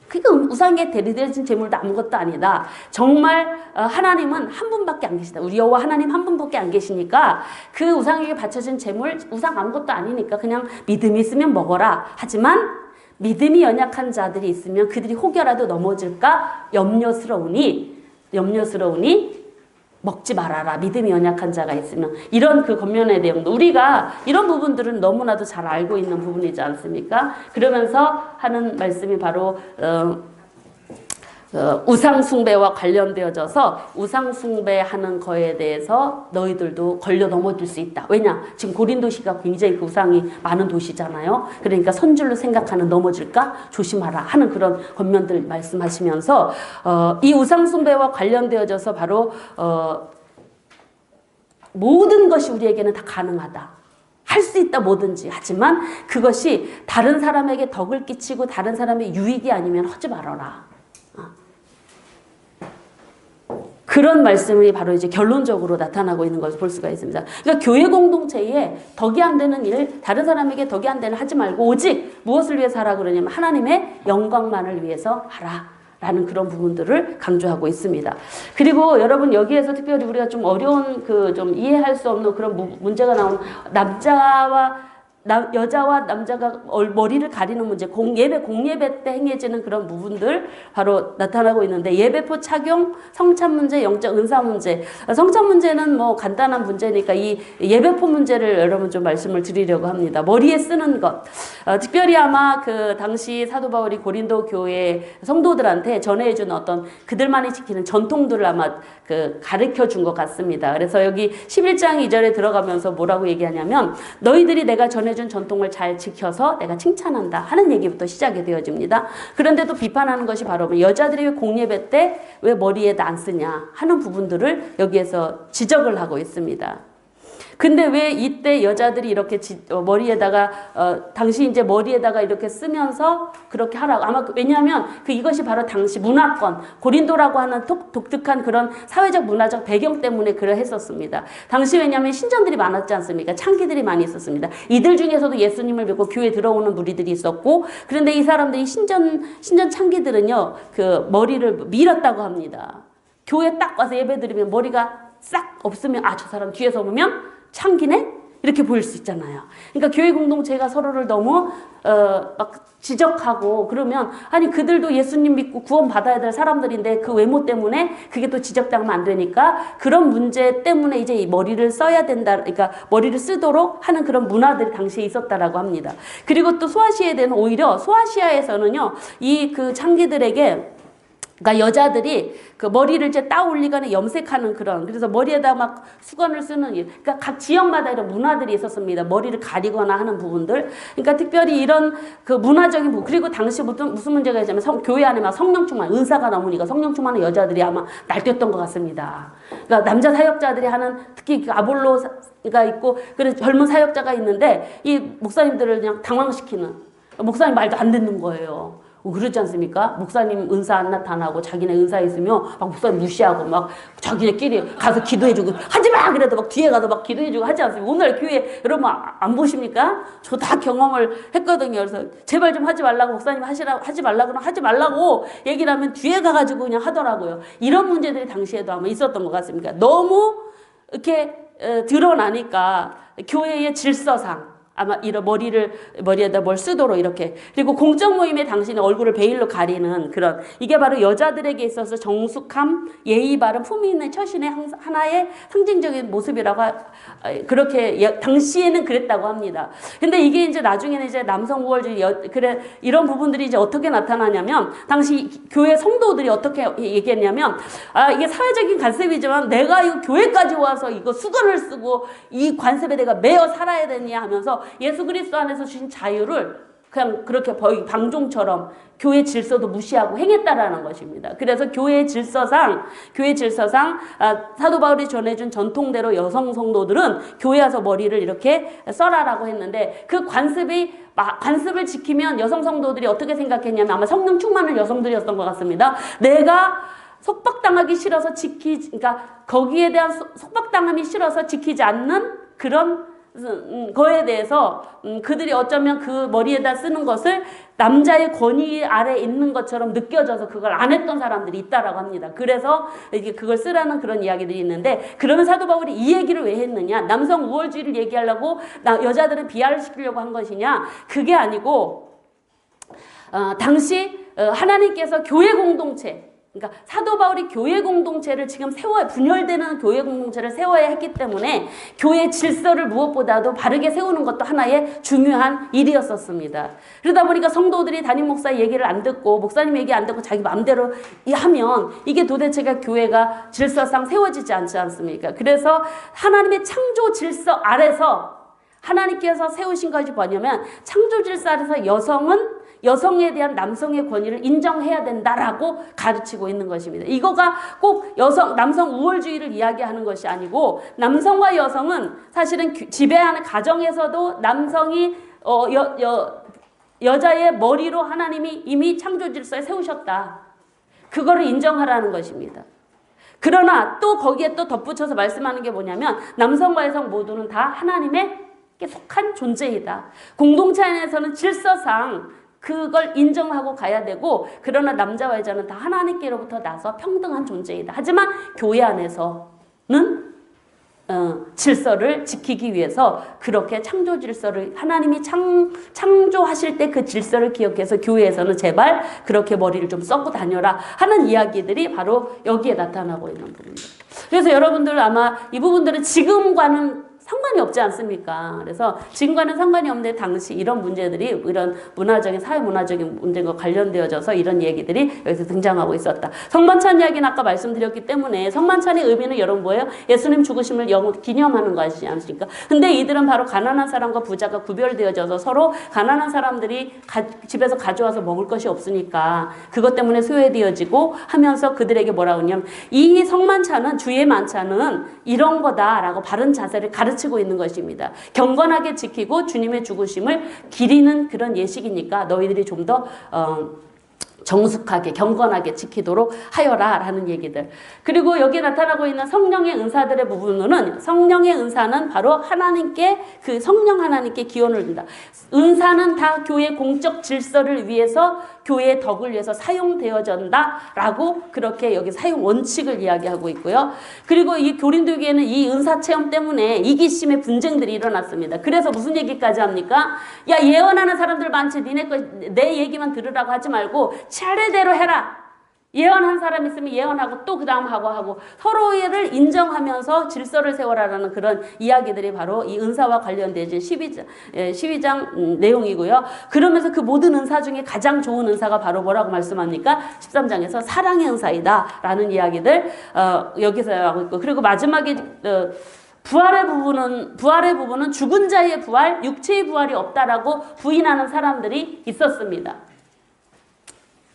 그러니까 우상에 대리되어진 제물도 아무것도 아니다. 정말 하나님은 한 분밖에 안 계시다. 우리 여호와 하나님 한 분밖에 안 계시니까 그 우상에게 바쳐진 제물, 우상 아무것도 아니니까 그냥 믿음이 있으면 먹어라. 하지만 믿음이 연약한 자들이 있으면 그들이 혹여라도 넘어질까 염려스러우니 먹지 말아라. 믿음이 연약한 자가 있으면. 이런 그 권면의 내용도 우리가 이런 부분들은 너무나도 잘 알고 있는 부분이지 않습니까? 그러면서 하는 말씀이 바로 우상 숭배와 관련되어져서 우상 숭배하는 거에 대해서 너희들도 걸려 넘어질 수 있다. 왜냐? 지금 고린도시가 굉장히 그 우상이 많은 도시잖아요. 그러니까 선줄로 생각하는 넘어질까 조심하라 하는 그런 권면들 말씀하시면서 이 우상 숭배와 관련되어져서 바로 모든 것이 우리에게는 다 가능하다. 할 수 있다 뭐든지. 하지만 그것이 다른 사람에게 덕을 끼치고 다른 사람의 유익이 아니면 하지 말아라. 그런 말씀이 바로 이제 결론적으로 나타나고 있는 것을 볼 수가 있습니다. 그러니까 교회 공동체에 덕이 안 되는 일, 다른 사람에게 덕이 안 되는 하지 말고 오직 무엇을 위해서 하라 그러냐면 하나님의 영광만을 위해서 하라. 라는 그런 부분들을 강조하고 있습니다. 그리고 여러분 여기에서 특별히 우리가 좀 어려운 좀 이해할 수 없는 그런 문제가 나오는 남자와 여자와 남자가 머리를 가리는 문제, 공예배 때 행해지는 그런 부분들 바로 나타나고 있는데, 예배포 착용, 성찬 문제, 영적 은사 문제. 성찬 문제는 뭐 간단한 문제니까 이 예배포 문제를 여러분 좀 말씀을 드리려고 합니다. 머리에 쓰는 것. 특별히 아마 그 당시 사도 바울이 고린도 교회 성도들한테 전해준 어떤 그들만이 지키는 전통들을 아마 그 가르쳐 준 것 같습니다. 그래서 여기 11장 2절에 들어가면서 뭐라고 얘기하냐면, 너희들이 내가 전해준 전통을 잘 지켜서 내가 칭찬한다 하는 얘기부터 시작이 되어집니다. 그런데도 비판하는 것이 바로 여자들이 왜 공예배 때 왜 머리에다 안 쓰냐 하는 부분들을 여기에서 지적을 하고 있습니다. 근데 왜 이때 여자들이 이렇게 머리에다가 당시 이제 머리에다가 이렇게 쓰면서 그렇게 하라고, 아마 왜냐하면 이것이 바로 당시 문화권, 고린도라고 하는 독특한 그런 사회적 문화적 배경 때문에 그러했었습니다. 당시 왜냐하면 신전들이 많았지 않습니까? 창기들이 많이 있었습니다. 이들 중에서도 예수님을 믿고 교회에 들어오는 무리들이 있었고, 그런데 이 사람들이 신전 창기들은요 그 머리를 밀었다고 합니다. 교회 딱 와서 예배드리면 머리가 싹 없으면, 아, 저 사람 뒤에서 보면 창기네? 이렇게 보일 수 있잖아요. 그러니까 교회 공동체가 서로를 너무 막 지적하고 그러면, 아니 그들도 예수님 믿고 구원 받아야 될 사람들인데 그 외모 때문에 그게 또 지적당하면 안 되니까, 그런 문제 때문에 이제 이 머리를 써야 된다, 그러니까 머리를 쓰도록 하는 그런 문화들이 당시에 있었다라고 합니다. 그리고 또 소아시아에는 오히려, 소아시아에서는요 이 그 창기들에게, 그러니까 여자들이 그 머리를 이제 따 올리거나 염색하는 그런, 그래서 머리에다 막 수건을 쓰는 일, 그러니까 각 지역마다 이런 문화들이 있었습니다. 머리를 가리거나 하는 부분들. 그러니까 특별히 이런 그 문화적인 부분. 그리고 당시 무슨 문제가 있냐면 교회 안에 막 성령 충만, 은사가 넘으니까 성령 충만한 여자들이 아마 날뛰었던 것 같습니다. 그러니까 남자 사역자들이 하는, 특히 그 아볼로가 있고 그런 젊은 사역자가 있는데 이 목사님들을 그냥 당황시키는, 목사님 말도 안 듣는 거예요. 그렇지 않습니까? 목사님 은사 안 나타나고 자기네 은사 있으면 막 목사님 무시하고 막 자기네끼리 가서 기도해주고, 하지마! 그래도 막 뒤에 가서 막 기도해주고 하지 않습니까? 오늘 교회 여러분 안 보십니까? 저 다 경험을 했거든요. 그래서 제발 좀 하지 말라고, 목사님 하지 말라고는 하지 말라고 얘기를 하면 뒤에 가가지고 그냥 하더라고요. 이런 문제들이 당시에도 아마 있었던 것 같습니다. 너무 이렇게 드러나니까 교회의 질서상 아마 이런 머리에다 뭘 쓰도록 이렇게. 그리고 공적 모임에 당신의 얼굴을 베일로 가리는 그런, 이게 바로 여자들에게 있어서 정숙함, 예의 바른, 품위 있는 처신의 하나의 상징적인 모습이라고 그렇게 당시에는 그랬다고 합니다. 근데 이게 이제 나중에는 이제 남성 우월주의, 그래 이런 부분들이 이제 어떻게 나타나냐면, 당시 교회 성도들이 어떻게 얘기했냐면, 아, 이게 사회적인 관습이지만 내가 이 교회까지 와서 이거 수건을 쓰고 이 관습에 내가 매여 살아야 되냐 하면서 예수 그리스도 안에서 주신 자유를 그냥 그렇게 방종처럼 교회 질서도 무시하고 행했다라는 것입니다. 그래서 교회 질서상 사도 바울이 전해준 전통대로 여성 성도들은 교회 와서 머리를 이렇게 써라라고 했는데, 그 관습을 지키면 여성 성도들이 어떻게 생각했냐면, 아마 성령 충만한 여성들이었던 것 같습니다. 내가 속박당하기 싫어서 그러니까 거기에 대한 속박당함이 싫어서 지키지 않는 그런 거에 대해서 그들이 어쩌면 그 머리에다 쓰는 것을 남자의 권위 아래 있는 것처럼 느껴져서 그걸 안 했던 사람들이 있다라고 합니다. 그래서 이게 그걸 쓰라는 그런 이야기들이 있는데, 그러면 사도 바울이 이 얘기를 왜 했느냐? 남성 우월주의를 얘기하려고 여자들은 비하를 시키려고 한 것이냐? 그게 아니고 당시 하나님께서 교회 공동체, 그러니까 사도 바울이 교회 공동체를 지금 분열되는 교회 공동체를 세워야 했기 때문에 교회 질서를 무엇보다도 바르게 세우는 것도 하나의 중요한 일이었었습니다. 그러다 보니까 성도들이 담임 목사 얘기를 안 듣고, 목사님 얘기 안 듣고 자기 마음대로 하면 이게 도대체가 교회가 질서상 세워지지 않지 않습니까? 그래서 하나님의 창조 질서 아래서 하나님께서 세우신 것이 뭐냐면, 창조 질서 아래서 여성에 대한 남성의 권위를 인정해야 된다라고 가르치고 있는 것입니다. 이거가 꼭 남성 우월주의를 이야기하는 것이 아니고, 남성과 여성은 사실은 지배하는 가정에서도 남성이 여자의 머리로 하나님이 이미 창조 질서에 세우셨다. 그거를 인정하라는 것입니다. 그러나 또 거기에 또 덧붙여서 말씀하는 게 뭐냐면, 남성과 여성 모두는 다 하나님의 속한 존재이다. 공동체 안에서는 질서상 그걸 인정하고 가야 되고, 그러나 남자와 여자는 다 하나님께로부터 나서 평등한 존재이다. 하지만 교회 안에서는 질서를 지키기 위해서 그렇게 창조 질서를 하나님이 창조하실 때 그 질서를 기억해서 교회에서는 제발 그렇게 머리를 좀 써고 다녀라 하는 이야기들이 바로 여기에 나타나고 있는 부분들. 그래서 여러분들 아마 이 부분들은 지금과는 상관이 없지 않습니까? 그래서 지금과는 상관이 없는데 당시 이런 문제들이 이런 문화적인 사회문화적인 문제가 관련되어져서 이런 얘기들이 여기서 등장하고 있었다. 성만찬 이야기는 아까 말씀드렸기 때문에 성만찬의 의미는 여러분 뭐예요? 예수님 죽으심을 기념하는 것이지 않습니까? 근데 이들은 바로 가난한 사람과 부자가 구별되어져서 서로 가난한 사람들이 집에서 가져와서 먹을 것이 없으니까 그것 때문에 소외되어지고 하면서 그들에게 뭐라고 하냐면 이 성만찬은 주의 만찬은 이런 거다라고 바른 자세를 가르치고 있는 것입니다. 경건하게 지키고 주님의 죽으심을 기리는 그런 예식이니까 너희들이 좀 더 정숙하게 경건하게 지키도록 하여라 라는 얘기들. 그리고 여기 나타나고 있는 성령의 은사들의 부분은 성령의 은사는 바로 하나님께 그 성령 하나님께 기원을 준다. 은사는 다 교회 공적 질서를 위해서 교회의 덕을 위해서 사용되어진다라고 그렇게 여기 사용 원칙을 이야기하고 있고요. 그리고 이 고린도 교회는 이 은사 체험 때문에 이기심의 분쟁들이 일어났습니다. 그래서 무슨 얘기까지 합니까? 야 예언하는 사람들 많지 내 얘기만 들으라고 하지 말고 차례대로 해라. 예언한 사람 있으면 예언하고 또 그 다음 하고 서로를 인정하면서 질서를 세워라라는 그런 이야기들이 바로 이 은사와 관련된 12장 내용이고요. 그러면서 그 모든 은사 중에 가장 좋은 은사가 바로 뭐라고 말씀합니까? 13장에서 사랑의 은사이다 라는 이야기들 여기서 하고 있고, 그리고 마지막에 부활의 부분은 죽은 자의 부활, 육체의 부활이 없다라고 부인하는 사람들이 있었습니다.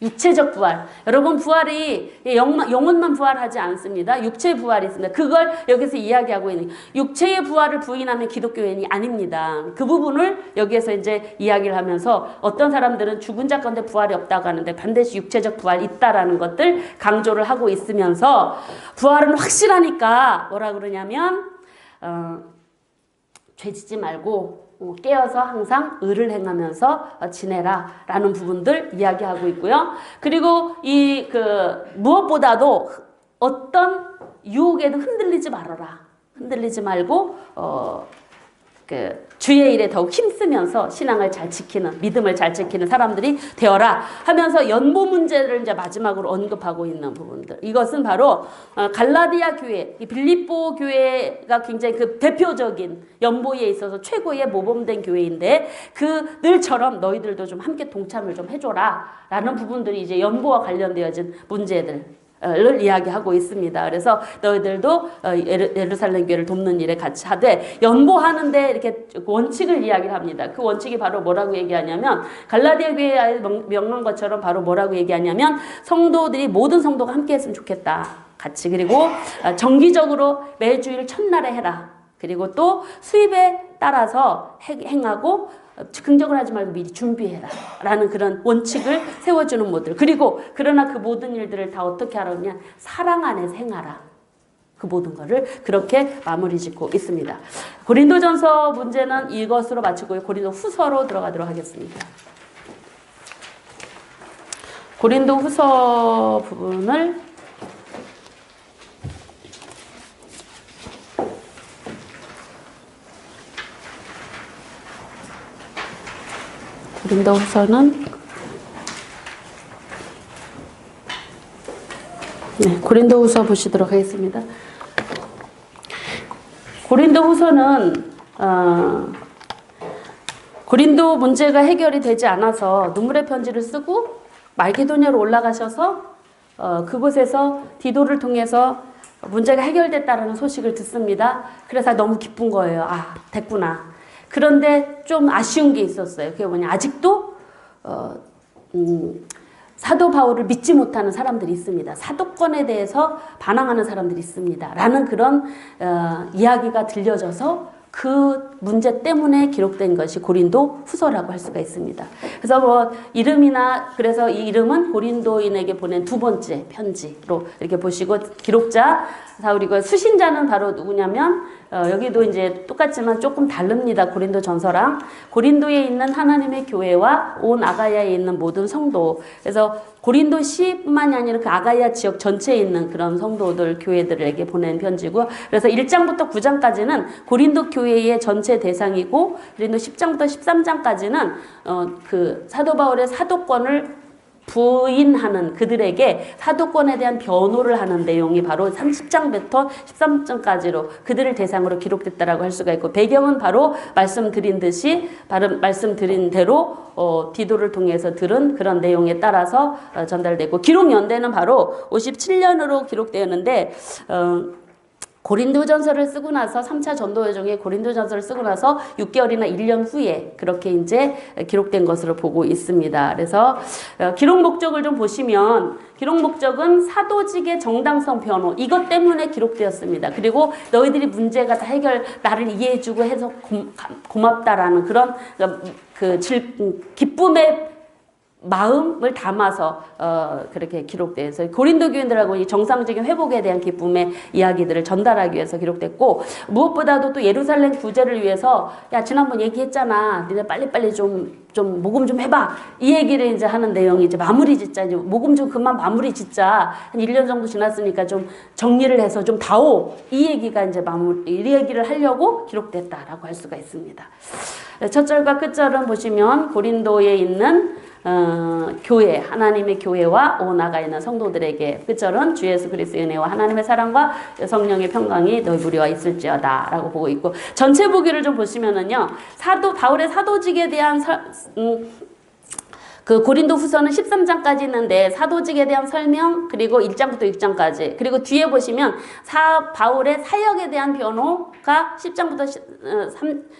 육체적 부활. 여러분 부활이 영혼만 부활하지 않습니다. 육체의 부활이 있습니다. 그걸 여기서 이야기하고 있는 육체의 부활을 부인하는 기독교인이 아닙니다. 그 부분을 여기에서 이제 이야기를 하면서 어떤 사람들은 죽은 자 가운데 부활이 없다고 하는데 반드시 육체적 부활이 있다라는 것들 강조를 하고 있으면서 부활은 확실하니까 뭐라 그러냐면 죄짓지 말고 깨어서 항상 의를 행하면서 지내라 라는 부분들 이야기하고 있고요. 그리고 무엇보다도 어떤 유혹에도 흔들리지 말아라. 흔들리지 말고 주의 일에 더욱 힘쓰면서 신앙을 잘 지키는, 믿음을 잘 지키는 사람들이 되어라 하면서 연보 문제를 이제 마지막으로 언급하고 있는 부분들. 이것은 바로 갈라디아 교회, 빌립보 교회가 굉장히 그 대표적인 연보에 있어서 최고의 모범된 교회인데 그들처럼 너희들도 좀 함께 동참을 좀 해줘라 라는 부분들이 이제 연보와 관련되어진 문제들. 를 이야기하고 있습니다. 그래서 너희들도 예루살렘 교회를 돕는 일에 같이 하되 연보하는데 이렇게 원칙을 이야기를 합니다. 그 원칙이 바로 뭐라고 얘기하냐면 갈라디아 교회에 명한 것처럼 바로 뭐라고 얘기하냐면 성도들이 모든 성도가 함께 했으면 좋겠다. 같이. 그리고 정기적으로 매주일 첫날에 해라. 그리고 또 수입에 따라서 행하고 긍정을 하지 말고 미리 준비해라 라는 그런 원칙을 세워주는 모델. 그리고 그러나 그 모든 일들을 다 어떻게 하라냐, 사랑 안에서 행하라. 그 모든 거를 그렇게 마무리 짓고 있습니다. 고린도전서 문제는 이것으로 마치고 고린도 후서로 들어가도록 하겠습니다. 고린도 후서 부분을 고린도후서는 고린도후서 보시도록 하겠습니다. 고린도후서는 고린도 문제가 해결이 되지 않아서 눈물의 편지를 쓰고 말게도냐로 올라가셔서 그곳에서 디도를 통해서 문제가 해결됐다는 소식을 듣습니다. 그래서 너무 기쁜 거예요. 아, 됐구나. 그런데 좀 아쉬운 게 있었어요. 그게 뭐냐, 아직도 사도 바울을 믿지 못하는 사람들이 있습니다. 사도권에 대해서 반항하는 사람들이 있습니다. 라는 그런 이야기가 들려져서 그 문제 때문에 기록된 것이 고린도 후서라고 할 수가 있습니다. 그래서 그래서 이 이름은 고린도인에게 보낸 두 번째 편지로 이렇게 보시고, 기록자 사울이고 수신자는 바로 누구냐면 여기도 이제 똑같지만 조금 다릅니다. 고린도 전서랑 고린도에 있는 하나님의 교회와 온 아가야에 있는 모든 성도. 그래서 고린도시뿐만이 아니라 그 아가야 지역 전체에 있는 그런 성도들, 교회들에게 보낸 편지고요. 그래서 1장부터 9장까지는 고린도 교회의 전체 대상이고, 고린도 10장부터 13장까지는 그 사도 바울의 사도권을 부인하는 그들에게 사도권에 대한 변호를 하는 내용이 바로 30장부터 13장까지로 그들을 대상으로 기록됐다라고 할 수가 있고, 배경은 바로 말씀드린 대로 디도를 통해서 들은 그런 내용에 따라서 전달되고, 기록 연대는 바로 57년으로 기록되었는데, 고린도전서를 쓰고 나서 3차 전도여정에 고린도전서를 쓰고 나서 6개월이나 1년 후에 그렇게 이제 기록된 것으로 보고 있습니다. 그래서 기록 목적을 좀 보시면, 기록 목적은 사도직의 정당성 변호, 이것 때문에 기록되었습니다. 그리고 너희들이 문제가 다 나를 이해해주고 해서 고맙다라는 그런 기쁨의 마음을 담아서 그렇게 기록돼서 고린도 교인들하고 이 정상적인 회복에 대한 기쁨의 이야기들을 전달하기 위해서 기록됐고, 무엇보다도 또 예루살렘 구제를 위해서, 야 지난번 얘기했잖아, 니네 빨리빨리 좀 모금 좀 해봐, 이 얘기를 이제 하는 내용이 이제 마무리 짓자, 이제 모금 좀 그만 마무리 짓자, 한 1년 정도 지났으니까 좀 정리를 해서 좀 다오, 이 얘기가 이제 이 얘기를 하려고 기록됐다라고 할 수가 있습니다. 첫 절과 끝 절은 보시면 고린도에 있는 교회, 하나님의 교회와 오나가 있는 성도들에게, 끝절은 주 예수 그리스도의 은혜와 하나님의 사랑과 성령의 평강이 너희 우리와 있을지어다 라고 보고 있고, 전체 보기를 좀 보시면은요, 바울의 사도직에 대한 그 고린도 후서는 13장까지 있는데 사도직에 대한 설명, 그리고 1장부터 6장까지, 그리고 뒤에 보시면 바울의 사역에 대한 변호가 10장부터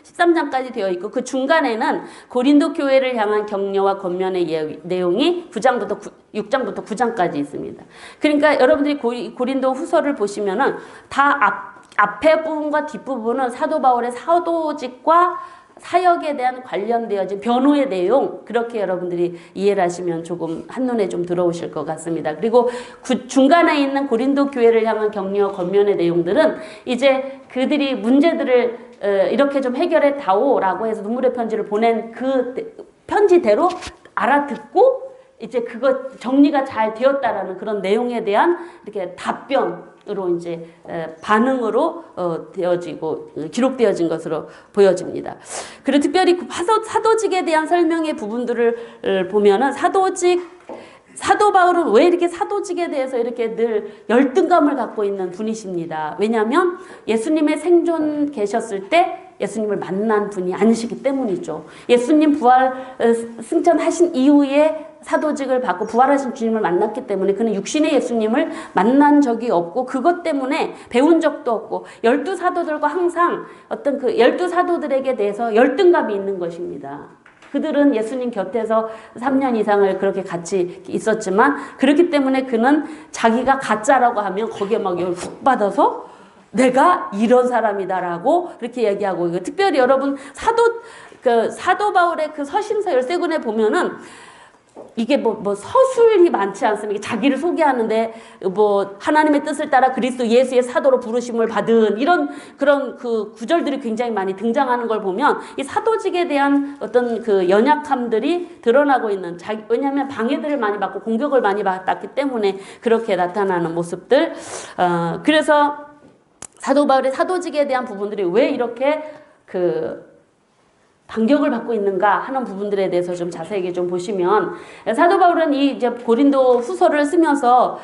13장까지 되어 있고, 그 중간에는 고린도 교회를 향한 격려와 권면의 내용이 6장부터 9장까지 있습니다. 그러니까 여러분들이 고린도 후서를 보시면은 다 앞에 부분과 뒷부분은 사도 바울의 사도직과 사역에 대한 관련되어진 변호의 내용, 그렇게 여러분들이 이해를 하시면 조금 한눈에 좀 들어오실 것 같습니다. 그리고 중간에 있는 고린도 교회를 향한 격려 권면의 내용들은 이제 그들이 문제들을 이렇게 좀 해결해 다오라고 해서 눈물의 편지를 보낸 그 편지대로 알아듣고 이제 그거 정리가 잘 되었다라는 그런 내용에 대한 이렇게 답변으로 이제 반응으로 되어지고 기록되어진 것으로 보여집니다. 그리고 특별히 사도직에 대한 설명의 부분들을 보면은 사도 바울은 왜 이렇게 사도직에 대해서 이렇게 늘 열등감을 갖고 있는 분이십니다. 왜냐하면 예수님의 생존 계셨을 때 예수님을 만난 분이 아니시기 때문이죠. 예수님 부활 승천하신 이후에 사도직을 받고 부활하신 주님을 만났기 때문에 그는 육신의 예수님을 만난 적이 없고, 그것 때문에 배운 적도 없고, 12사도들과 항상 어떤 그 12사도들에게 대해서 열등감이 있는 것입니다. 그들은 예수님 곁에서 3년 이상을 그렇게 같이 있었지만, 그렇기 때문에 그는 자기가 가짜라고 하면 거기에 막 열 훅 받아서 내가 이런 사람이다라고 그렇게 얘기하고, 특별히 여러분 사도 바울의 그 서신서 13권에 보면은 이게 뭐 서술이 많지 않습니까? 자기를 소개하는데 뭐 하나님의 뜻을 따라 그리스도 예수의 사도로 부르심을 받은 그런 그 구절들이 굉장히 많이 등장하는 걸 보면 이 사도직에 대한 어떤 그 연약함들이 드러나고 있는, 왜냐하면 방해들을 많이 받고 공격을 많이 받았기 때문에 그렇게 나타나는 모습들. 그래서 사도 바울의 사도직에 대한 부분들이 왜 이렇게 반격을 받고 있는가 하는 부분들에 대해서 좀 자세하게 좀 보시면, 사도 바울은 이제 고린도 후서를 쓰면서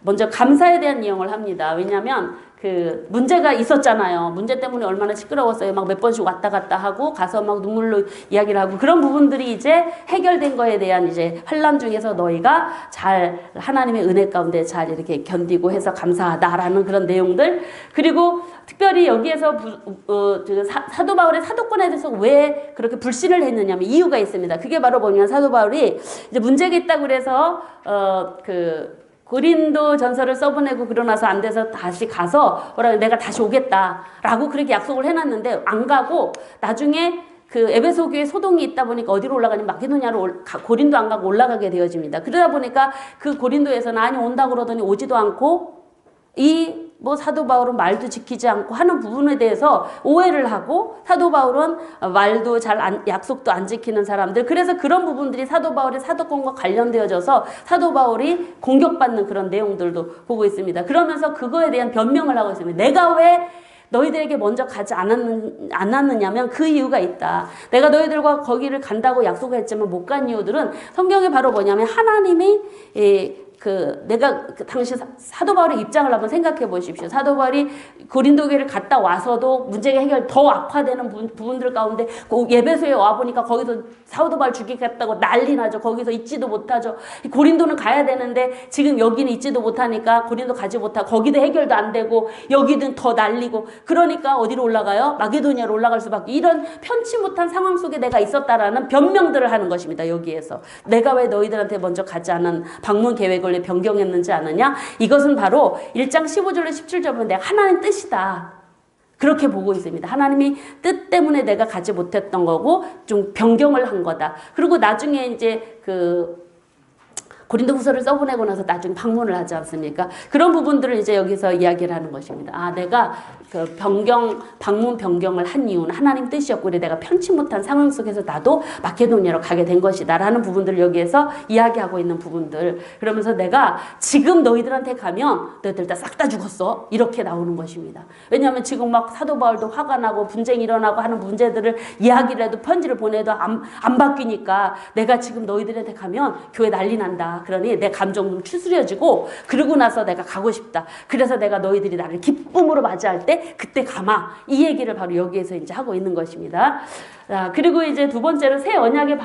먼저 감사에 대한 내용을 합니다. 왜냐하면 그 문제가 있었잖아요. 문제 때문에 얼마나 시끄러웠어요. 막 몇 번씩 왔다 갔다 하고 가서 막 눈물로 이야기를 하고, 그런 부분들이 이제 해결된 거에 대한 이제 환난 중에서 너희가 잘 하나님의 은혜 가운데 잘 이렇게 견디고 해서 감사하다라는 그런 내용들. 그리고 특별히 여기에서 사도 바울의 사도권에 대해서 왜 그렇게 불신을 했느냐면 이유가 있습니다. 그게 바로 뭐냐면, 사도 바울이 이제 문제가 있다고 그래서 고린도 전서를 써보내고 그러고 나서 안 돼서 다시 가서 내가 다시 오겠다라고 그렇게 약속을 해놨는데 안 가고, 나중에 그 에베소 교회 소동이 있다 보니까 어디로 올라가냐면 마게도냐로 고린도 안 가고 올라가게 되어집니다. 그러다 보니까 그 고린도에서는 아니 온다고 그러더니 오지도 않고, 이 뭐 사도 바울은 말도 지키지 않고 하는 부분에 대해서 오해를 하고 사도 바울은 말도 약속도 안 지키는 사람들, 그래서 그런 부분들이 사도 바울의 사도권과 관련되어져서 사도 바울이 공격받는 그런 내용들도 보고 있습니다. 그러면서 그거에 대한 변명을 하고 있습니다. 내가 왜 너희들에게 먼저 가지 않았느냐면 그 이유가 있다. 내가 너희들과 거기를 간다고 약속했지만 못 간 이유들은 성경에 바로 뭐냐면 하나님이 내가 당시 사도 바울의 입장을 한번 생각해 보십시오. 사도 바울이 고린도 교회를 갔다 와서도 문제가 해결 더 악화되는 부분들 가운데 예배소에 와 보니까 거기서 사도 바울 죽이겠다고 난리 나죠. 거기서 있지도 못하죠. 고린도는 가야 되는데 지금 여기는 있지도 못하니까 고린도 가지 못하고 거기도 해결도 안 되고 여기는 더 난리고, 그러니까 어디로 올라가요? 마게도니아로 올라갈 수밖에. 이런 편치 못한 상황 속에 내가 있었다라는 변명들을 하는 것입니다. 여기에서 내가 왜 너희들한테 먼저 가지 않은 방문 계획을 변경했는지 아느냐? 이것은 바로 1장 15절로 17절 보면 내가 하나님 뜻이다, 그렇게 보고 있습니다. 하나님이 뜻 때문에 내가 가지 못했던 거고 좀 변경을 한 거다. 그리고 나중에 이제 고린도 후서를 써보내고 나서 나중에 방문을 하지 않습니까? 그런 부분들을 이제 여기서 이야기를 하는 것입니다. 아, 내가 방문 변경을 한 이유는 하나님 뜻이었고, 그래 내가 편치 못한 상황 속에서 나도 마케도니아로 가게 된 것이다 라는 부분들을 여기에서 이야기하고 있는 부분들. 그러면서 내가 지금 너희들한테 가면 너희들 다 싹 다 죽었어, 이렇게 나오는 것입니다. 왜냐하면 지금 막 사도 바울도 화가 나고 분쟁이 일어나고 하는 문제들을 이야기를 해도 편지를 보내도 안 바뀌니까 내가 지금 너희들한테 가면 교회 난리 난다. 그러니 내 감정 좀 추스려지고 그러고 나서 내가 가고 싶다. 그래서 내가 너희들이 나를 기쁨으로 맞이할 때 그때 가마. 이 얘기를 바로 여기에서 이제 하고 있는 것입니다. 자, 그리고 이제 두 번째로 새 언약의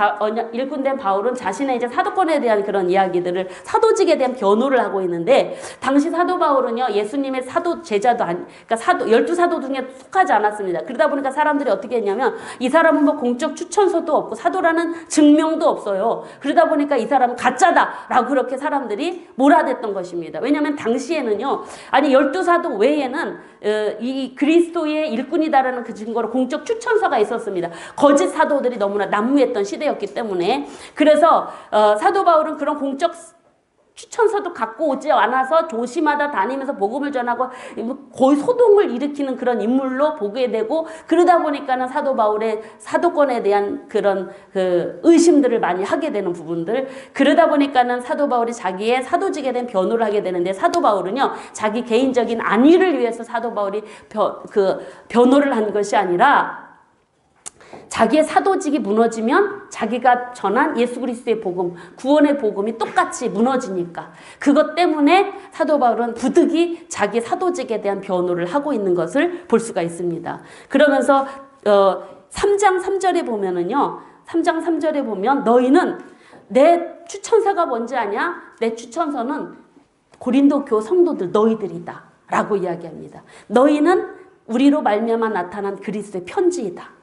일꾼된 바울은 자신의 이제 사도권에 대한 그런 이야기들을, 사도직에 대한 변호를 하고 있는데, 당시 사도 바울은요, 예수님의 사도 제자도 그러니까 12사도 중에 속하지 않았습니다. 그러다 보니까 사람들이 어떻게 했냐면, 이 사람은 뭐 공적 추천서도 없고 사도라는 증명도 없어요. 그러다 보니까 이 사람은 가짜다라고 그렇게 사람들이 몰아댔던 것입니다. 왜냐하면 당시에는요, 12사도 외에는 이 그리스도의 일꾼이다라는 그 증거로 공적 추천서가 있었습니다. 거짓 사도들이 너무나 난무했던 시대였기 때문에. 그래서 사도 바울은 그런 공적 추천서도 갖고 오지 않아서 조심하다 다니면서 복음을 전하고 거의 소동을 일으키는 그런 인물로 보게 되고, 그러다 보니까는 사도 바울의 사도권에 대한 그런 의심들을 많이 하게 되는 부분들. 그러다 보니까는 사도 바울이 자기의 사도직에 대한 변호를 하게 되는데, 사도 바울은요, 자기 개인적인 안위를 위해서 사도 바울이 변호를 한 것이 아니라, 자기의 사도직이 무너지면 자기가 전한 예수 그리스도의 복음, 구원의 복음이 똑같이 무너지니까, 그것 때문에 사도 바울은 부득이 자기 사도직에 대한 변호를 하고 있는 것을 볼 수가 있습니다. 그러면서 3장 3절에 보면은요, 3장 3절에 보면 너희는 내 추천서가 뭔지 아냐? 내 추천서는 고린도 교 성도들 너희들이다 라고 이야기합니다. 너희는 우리로 말미암아 나타난 그리스도의 편지이다.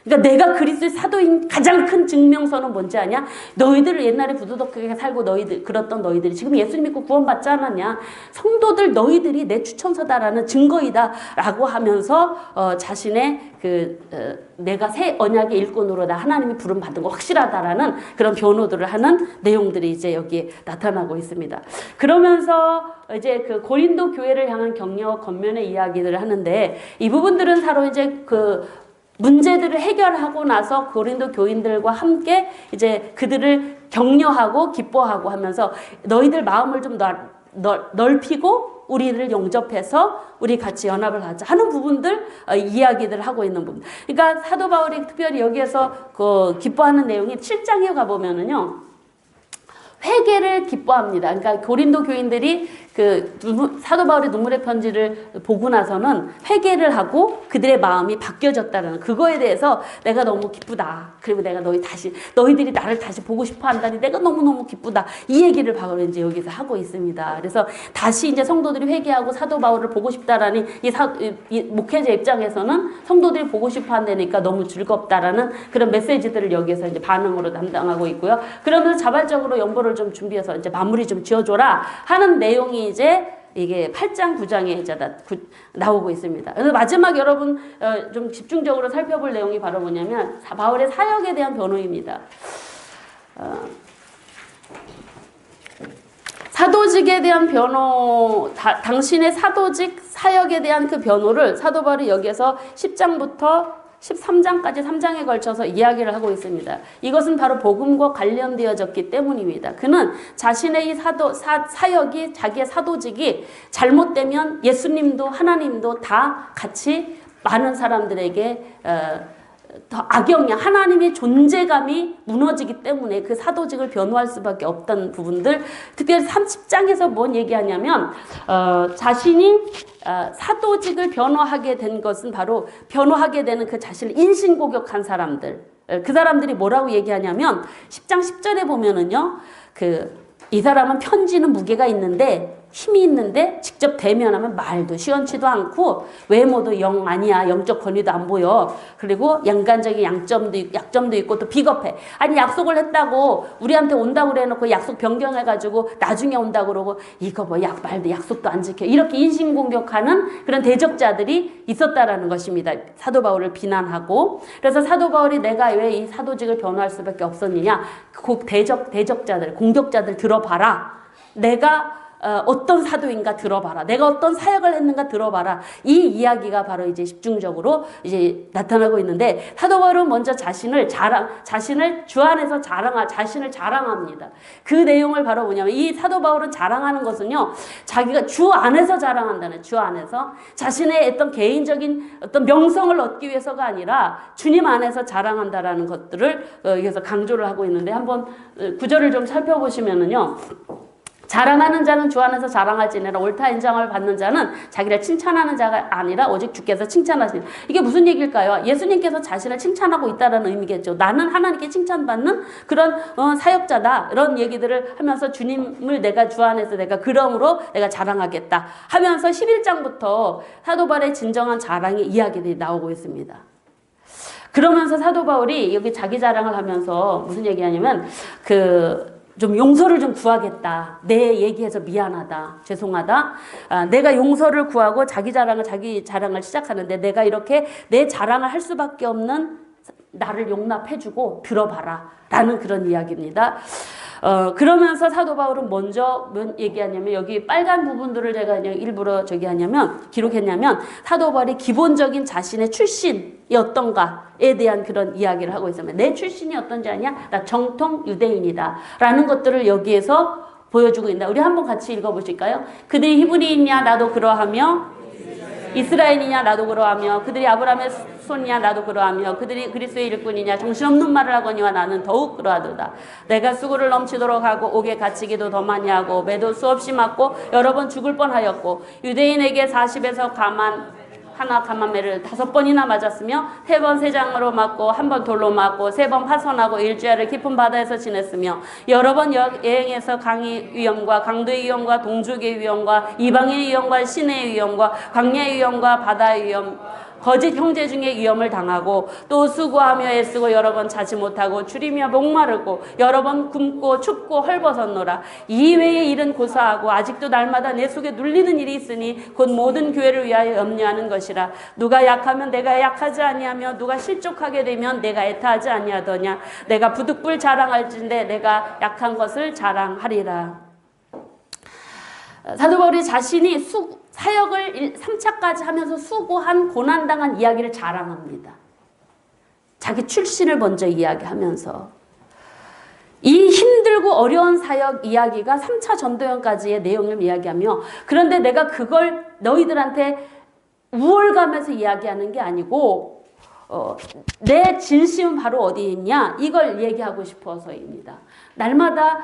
그러니까 내가 그리스도의 사도인 가장 큰 증명서는 뭔지 아냐? 너희들 옛날에 부도덕하게 살고 그랬던 너희들이 지금 예수 믿고 구원받지 않았냐? 성도들 너희들이 내 추천서다라는 증거이다 라고 하면서 자신의 내가 새 언약의 일꾼으로 나 하나님이 부름 받은 거 확실하다라는 그런 변호들을 하는 내용들이 이제 여기에 나타나고 있습니다. 그러면서 이제 고린도 교회를 향한 격려와 권면의 이야기들을 하는데, 이 부분들은 바로 이제 문제들을 해결하고 나서 고린도 교인들과 함께 이제 그들을 격려하고 기뻐하고 하면서 너희들 마음을 좀 넓히고 우리를 영접해서 우리 같이 연합을 하자 하는 부분들, 이야기들을 하고 있는 부분. 그러니까 사도 바울이 특별히 여기에서 기뻐하는 내용이 7장에 가보면은요, 회개를 기뻐합니다. 그러니까 고린도 교인들이 사도 바울의 눈물의 편지를 보고 나서는 회개를 하고 그들의 마음이 바뀌어졌다는 그거에 대해서 내가 너무 기쁘다. 그리고 내가 너희들이 나를 다시 보고 싶어 한다니 내가 너무너무 기쁘다. 이 얘기를 바울은 이제 여기서 하고 있습니다. 그래서 다시 이제 성도들이 회개하고 사도 바울을 보고 싶다라는 이 목회자 입장에서는 성도들이 보고 싶어 한다니까 너무 즐겁다라는 그런 메시지들을 여기에서 이제 반응으로 담당하고 있고요. 그러면서 자발적으로 연보를 좀 준비해서 이제 마무리 좀 지어줘라 하는 내용이 이제 이게 8장 9장에 이제 나오고 있습니다. 그래서 마지막 여러분 좀 집중적으로 살펴볼 내용이 바로 뭐냐면 바울의 사역에 대한 변호입니다. 사도직에 대한 변호, 당신의 사역에 대한 그 변호를 사도 바울이 여기에서 10장부터 13장까지 3장에 걸쳐서 이야기를 하고 있습니다. 이것은 바로 복음과 관련되어졌기 때문입니다. 그는 자신의 이 사역이, 자기의 사도직이 잘못되면 예수님도 하나님도 다 같이 많은 사람들에게 더 악영향, 하나님의 존재감이 무너지기 때문에 그 사도직을 변호할 수밖에 없던 부분들, 특별히 30장에서 뭔 얘기하냐면 자신이 사도직을 변호하게 된 것은 바로 변호하게 되는 그 자신을 인신공격한 사람들, 그 사람들이 뭐라고 얘기하냐면 10장 10절에 보면은요, 이 사람은 편지는 무게가 있는데 힘이 있는데 직접 대면하면 말도 시원치도 않고 외모도 영 아니야. 영적 권위도 안 보여. 그리고 양간적인 약점도 있고 또 비겁해. 아니 약속을 했다고 우리한테 온다고 그래놓고 약속 변경해가지고 나중에 온다고 그러고 이거 뭐 말도 약속도 안 지켜. 이렇게 인신공격하는 그런 대적자들이 있었다라는 것입니다. 사도 바울을 비난하고. 그래서 사도 바울이 내가 왜 이 사도직을 변호할 수밖에 없었느냐. 그 대적자들, 공격자들 들어봐라. 내가 어떤 사도인가 들어봐라. 내가 어떤 사역을 했는가 들어봐라. 이 이야기가 바로 이제 집중적으로 이제 나타나고 있는데, 사도 바울은 먼저 자신을 주 안에서 자신을 자랑합니다. 그 내용을 바로 뭐냐면, 이 사도 바울은 자랑하는 것은요, 자기가 주 안에서 자랑한다는, 주 안에서 자신의 어떤 개인적인 어떤 명성을 얻기 위해서가 아니라 주님 안에서 자랑한다라는 것들을 여기서 강조를 하고 있는데, 한번 구절을 좀 살펴보시면은요, 자랑하는 자는 주 안에서 자랑할지니라. 옳다 인정을 받는 자는 자기를 칭찬하는 자가 아니라 오직 주께서 칭찬하시니. 이게 무슨 얘기일까요? 예수님께서 자신을 칭찬하고 있다는 의미겠죠. 나는 하나님께 칭찬받는 그런 사역자다. 이런 얘기들을 하면서 주님을 내가 주 안에서 내가 그러므로 내가 자랑하겠다 하면서 11장부터 사도 바울의 진정한 자랑의 이야기들이 나오고 있습니다. 그러면서 사도 바울이 여기 자기 자랑을 하면서 무슨 얘기하냐면 좀 용서를 좀 구하겠다. 내 얘기해서 미안하다. 죄송하다. 내가 용서를 구하고 자기 자랑을 시작하는데, 내가 이렇게 내 자랑을 할 수밖에 없는 나를 용납해주고 들어봐라. 라는 그런 이야기입니다. 그러면서 사도 바울은 먼저 뭐 얘기하냐면, 여기 빨간 부분들을 제가 그냥 일부러 기록했냐면, 사도 바울이 기본적인 자신의 출신이 어떤가에 대한 그런 이야기를 하고 있습니다. 내 출신이 어떤지 아냐? 나 정통 유대인이다. 라는 것들을 여기에서 보여주고 있다. 우리 한번 같이 읽어보실까요? 그들이 히브리인이냐? 나도 그러하며. 이스라엘이냐? 나도 그러하며. 그들이 아브라함의 손이냐? 나도 그러하며. 그들이 그리스도의 일꾼이냐? 정신없는 말을 하거니와 나는 더욱 그러하도다. 내가 수고를 넘치도록 하고 옥에 갇히기도 더 많이 하고 매도 수없이 맞고 여러 번 죽을 뻔하였고, 유대인에게 40에서 가만매를 5번이나 맞았으며 3번 세장으로 맞고 1번 돌로 맞고 3번 파손하고 일주일을 깊은 바다에서 지냈으며 여러 번 여행해서 강의 위험과 강도의 위험과 동족의 위험과 이방인의 위험과 신의 위험과 광야의 위험과 바다의 위험, 거짓 형제 중에 위험을 당하고 또 수고하며 애쓰고 여러 번 자지 못하고 줄이며 목마르고 여러 번 굶고 춥고 헐벗었노라. 이외의 일은 고사하고 아직도 날마다 내 속에 눌리는 일이 있으니 곧 모든 교회를 위하여 염려하는 것이라. 누가 약하면 내가 약하지 아니하며 누가 실족하게 되면 내가 애타하지 아니하더냐. 내가 부득불 자랑할진대 내가 약한 것을 자랑하리라. 사도 바울이 자신이 사역을 3차까지 하면서 수고한 고난당한 이야기를 자랑합니다. 자기 출신을 먼저 이야기하면서 이 힘들고 어려운 사역 이야기가 3차 전도연까지의 내용을 이야기하며, 그런데 내가 그걸 너희들한테 우월감에서 이야기하는 게 아니고 내 진심은 바로 어디에 있냐, 이걸 얘기하고 싶어서입니다. 날마다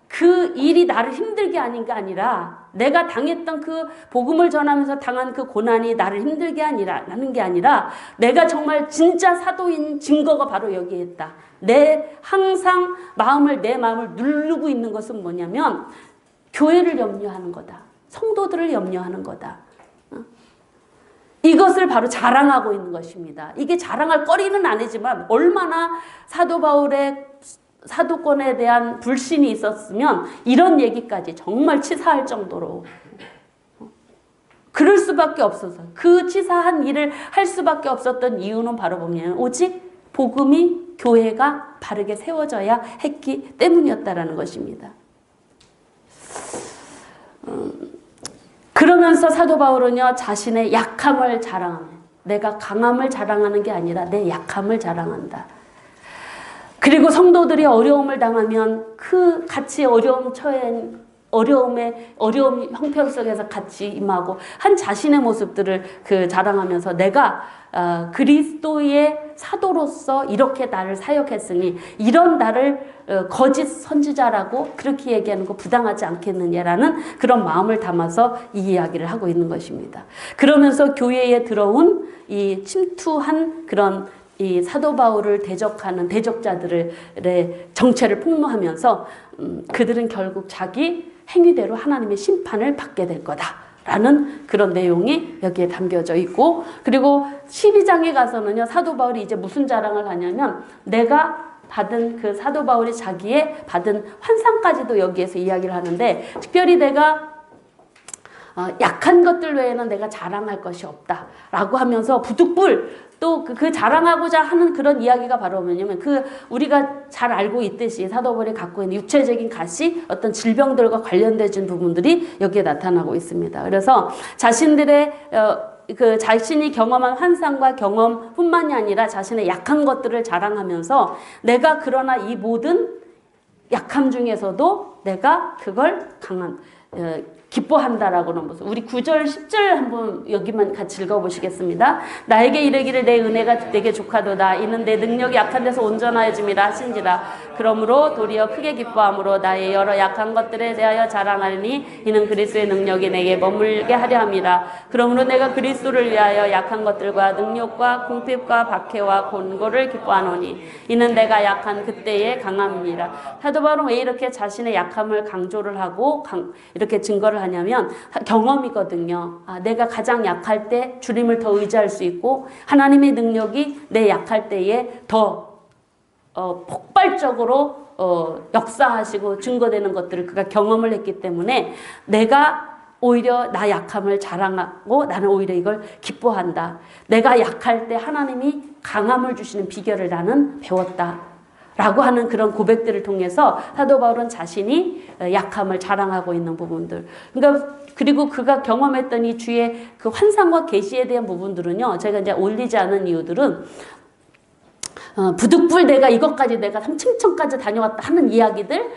그 일이 나를 힘들게 하는 게 아니라, 내가 당했던 그 복음을 전하면서 당한 그 고난이 나를 힘들게 하는 게 아니라, 내가 정말 진짜 사도인 증거가 바로 여기에 있다. 항상 내 마음을 누르고 있는 것은 뭐냐면 교회를 염려하는 거다. 성도들을 염려하는 거다. 이것을 바로 자랑하고 있는 것입니다. 이게 자랑할 거리는 아니지만 얼마나 사도 바울의 사도권에 대한 불신이 있었으면 이런 얘기까지 정말 치사할 정도로 그럴 수밖에 없어서, 그 치사한 일을 할 수밖에 없었던 이유는 바로 뭐냐면 오직 복음이, 교회가 바르게 세워져야 했기 때문이었다라는 것입니다. 그러면서 사도 바울은요, 자신의 약함을 자랑합니다. 내가 강함을 자랑하는 게 아니라 내 약함을 자랑한다. 그리고 성도들이 어려움을 당하면 그 같이 어려움 형편 속에서 같이 임하고 한 자신의 모습들을 자랑하면서 내가 그리스도의 사도로서 이렇게 나를 사역했으니 이런 나를 거짓 선지자라고 그렇게 얘기하는 거 부당하지 않겠느냐라는 그런 마음을 담아서 이 이야기를 하고 있는 것입니다. 그러면서 교회에 들어온 이 침투한 그런 이 사도 바울을 대적하는 대적자들의 정체를 폭로하면서 그들은 결국 자기 행위대로 하나님의 심판을 받게 될 거다라는 그런 내용이 여기에 담겨져 있고, 그리고 12장에 가서는요, 사도 바울이 이제 무슨 자랑을 하냐면 내가 받은 그 사도 바울이 자기의 받은 환상까지도 여기에서 이야기를 하는데, 특별히 내가 약한 것들 외에는 내가 자랑할 것이 없다라고 하면서 부득불 또 그 자랑하고자 하는 그런 이야기가 바로 뭐냐면 우리가 잘 알고 있듯이 사도 바울이 갖고 있는 육체적인 가시, 어떤 질병들과 관련된 부분들이 여기에 나타나고 있습니다. 그래서 자신들의 자신이 경험한 환상과 경험뿐만이 아니라 자신의 약한 것들을 자랑하면서 내가 그러나 이 모든 약함 중에서도 내가 그걸 기뻐한다라고는 모습. 우리 9절 10절 한번 여기만 같이 읽어보시겠습니다. 나에게 이르기를 내 은혜가 내게 족하도다. 이는 내 능력이 약한 데서 온전하여짐이라 하신지라. 그러므로 도리어 크게 기뻐함으로 나의 여러 약한 것들에 대하여 자랑하니 이는 그리스도의 능력이 내게 머물게 하려 함이라. 그러므로 내가 그리스도를 위하여 약한 것들과 능력과 궁핍과 박해와 곤고를 기뻐하노니 이는 내가 약한 그때의 강함이니라. 사도 바울은 왜 이렇게 자신의 약함을 강조를 하고 이렇게 증거를 하냐면 경험이거든요. 내가 가장 약할 때 주님을 더 의지할 수 있고 하나님의 능력이 내 약할 때에 더 폭발적으로 역사하시고 증거되는 것들을 그가 경험을 했기 때문에 내가 오히려 나 약함을 자랑하고 나는 오히려 이걸 기뻐한다. 내가 약할 때 하나님이 강함을 주시는 비결을 나는 배웠다. 라고 하는 그런 고백들을 통해서 사도 바울은 자신이 약함을 자랑하고 있는 부분들. 그러니까 그리고 그가 경험했던 이 주의 그 환상과 계시에 대한 부분들은요, 제가 이제 올리지 않은 이유들은 부득불 내가 이것까지 내가 3층까지 다녀왔다 하는 이야기들,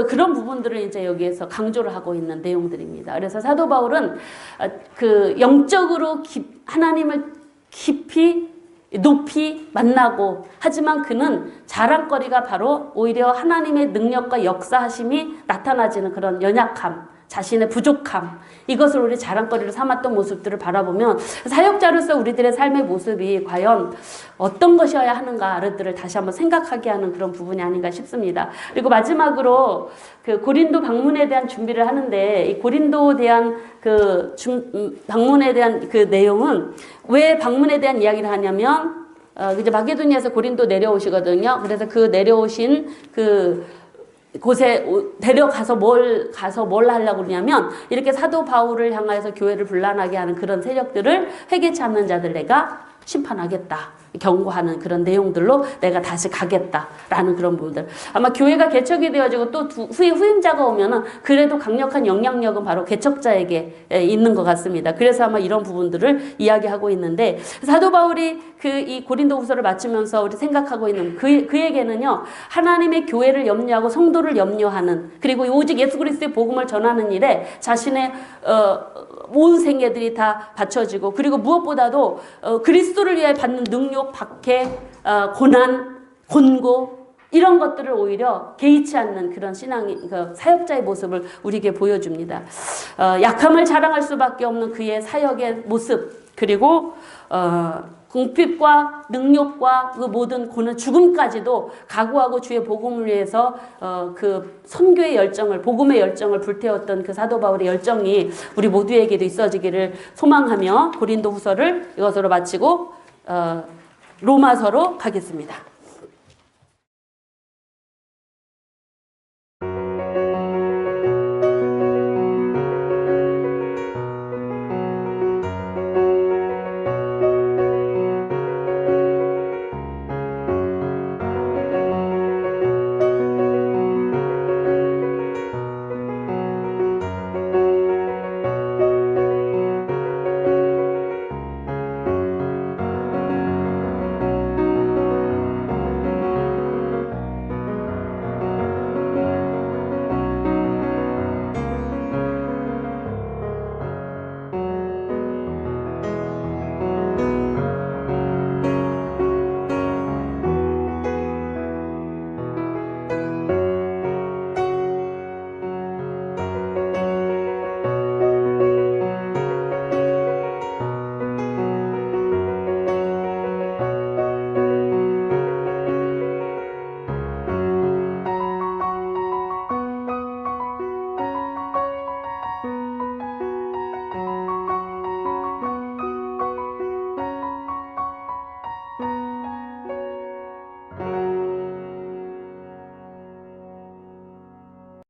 그런 부분들을 이제 여기에서 강조를 하고 있는 내용들입니다. 그래서 사도 바울은 영적으로 하나님을 높이 만나고, 하지만 그는 자랑거리가 바로 오히려 하나님의 능력과 역사하심이 나타나지는 그런 연약함, 자신의 부족함, 이것을 우리 자랑거리로 삼았던 모습들을 바라보면 사역자로서 우리들의 삶의 모습이 과연 어떤 것이어야 하는가를 다시 한번 생각하게 하는 그런 부분이 아닌가 싶습니다. 그리고 마지막으로 고린도 방문에 대한 준비를 하는데, 이 고린도에 대한 방문에 대한 그 내용은 왜 방문에 대한 이야기를 하냐면 이제 마게도니아에서 고린도 내려오시거든요. 그래서 그 내려오신 곳에 데려가서 뭘 하려고 그러냐면 이렇게 사도 바울을 향하여서 교회를 분란하게 하는 그런 세력들을 회개치 않는 자들 내가 심판하겠다. 경고하는 그런 내용들로 내가 다시 가겠다라는 그런 부분들. 아마 교회가 개척이 되어지고 또 후에 후임자가 오면은 그래도 강력한 영향력은 바로 개척자에게 있는 것 같습니다. 그래서 아마 이런 부분들을 이야기하고 있는데, 사도 바울이 이 고린도후서를 마치면서 우리 생각하고 있는 그에게는요, 하나님의 교회를 염려하고 성도를 염려하는, 그리고 오직 예수 그리스도의 복음을 전하는 일에 자신의 온 생애들이 다 바쳐지고, 그리고 무엇보다도 그리스도를 위해 받는 능력, 박해, 고난, 곤고, 이런 것들을 오히려 개의치 않는 그런 사역자의 모습을 우리에게 보여줍니다. 약함을 자랑할 수밖에 없는 그의 사역의 모습, 그리고 궁핍과 능력과 그 모든 고난, 죽음까지도 각오하고 주의 복음을 위해서 그 선교의 열정을, 복음의 열정을 불태웠던 그 사도 바울의 열정이 우리 모두에게도 있어지기를 소망하며 고린도후서를 이것으로 마치고 로마서로 가겠습니다.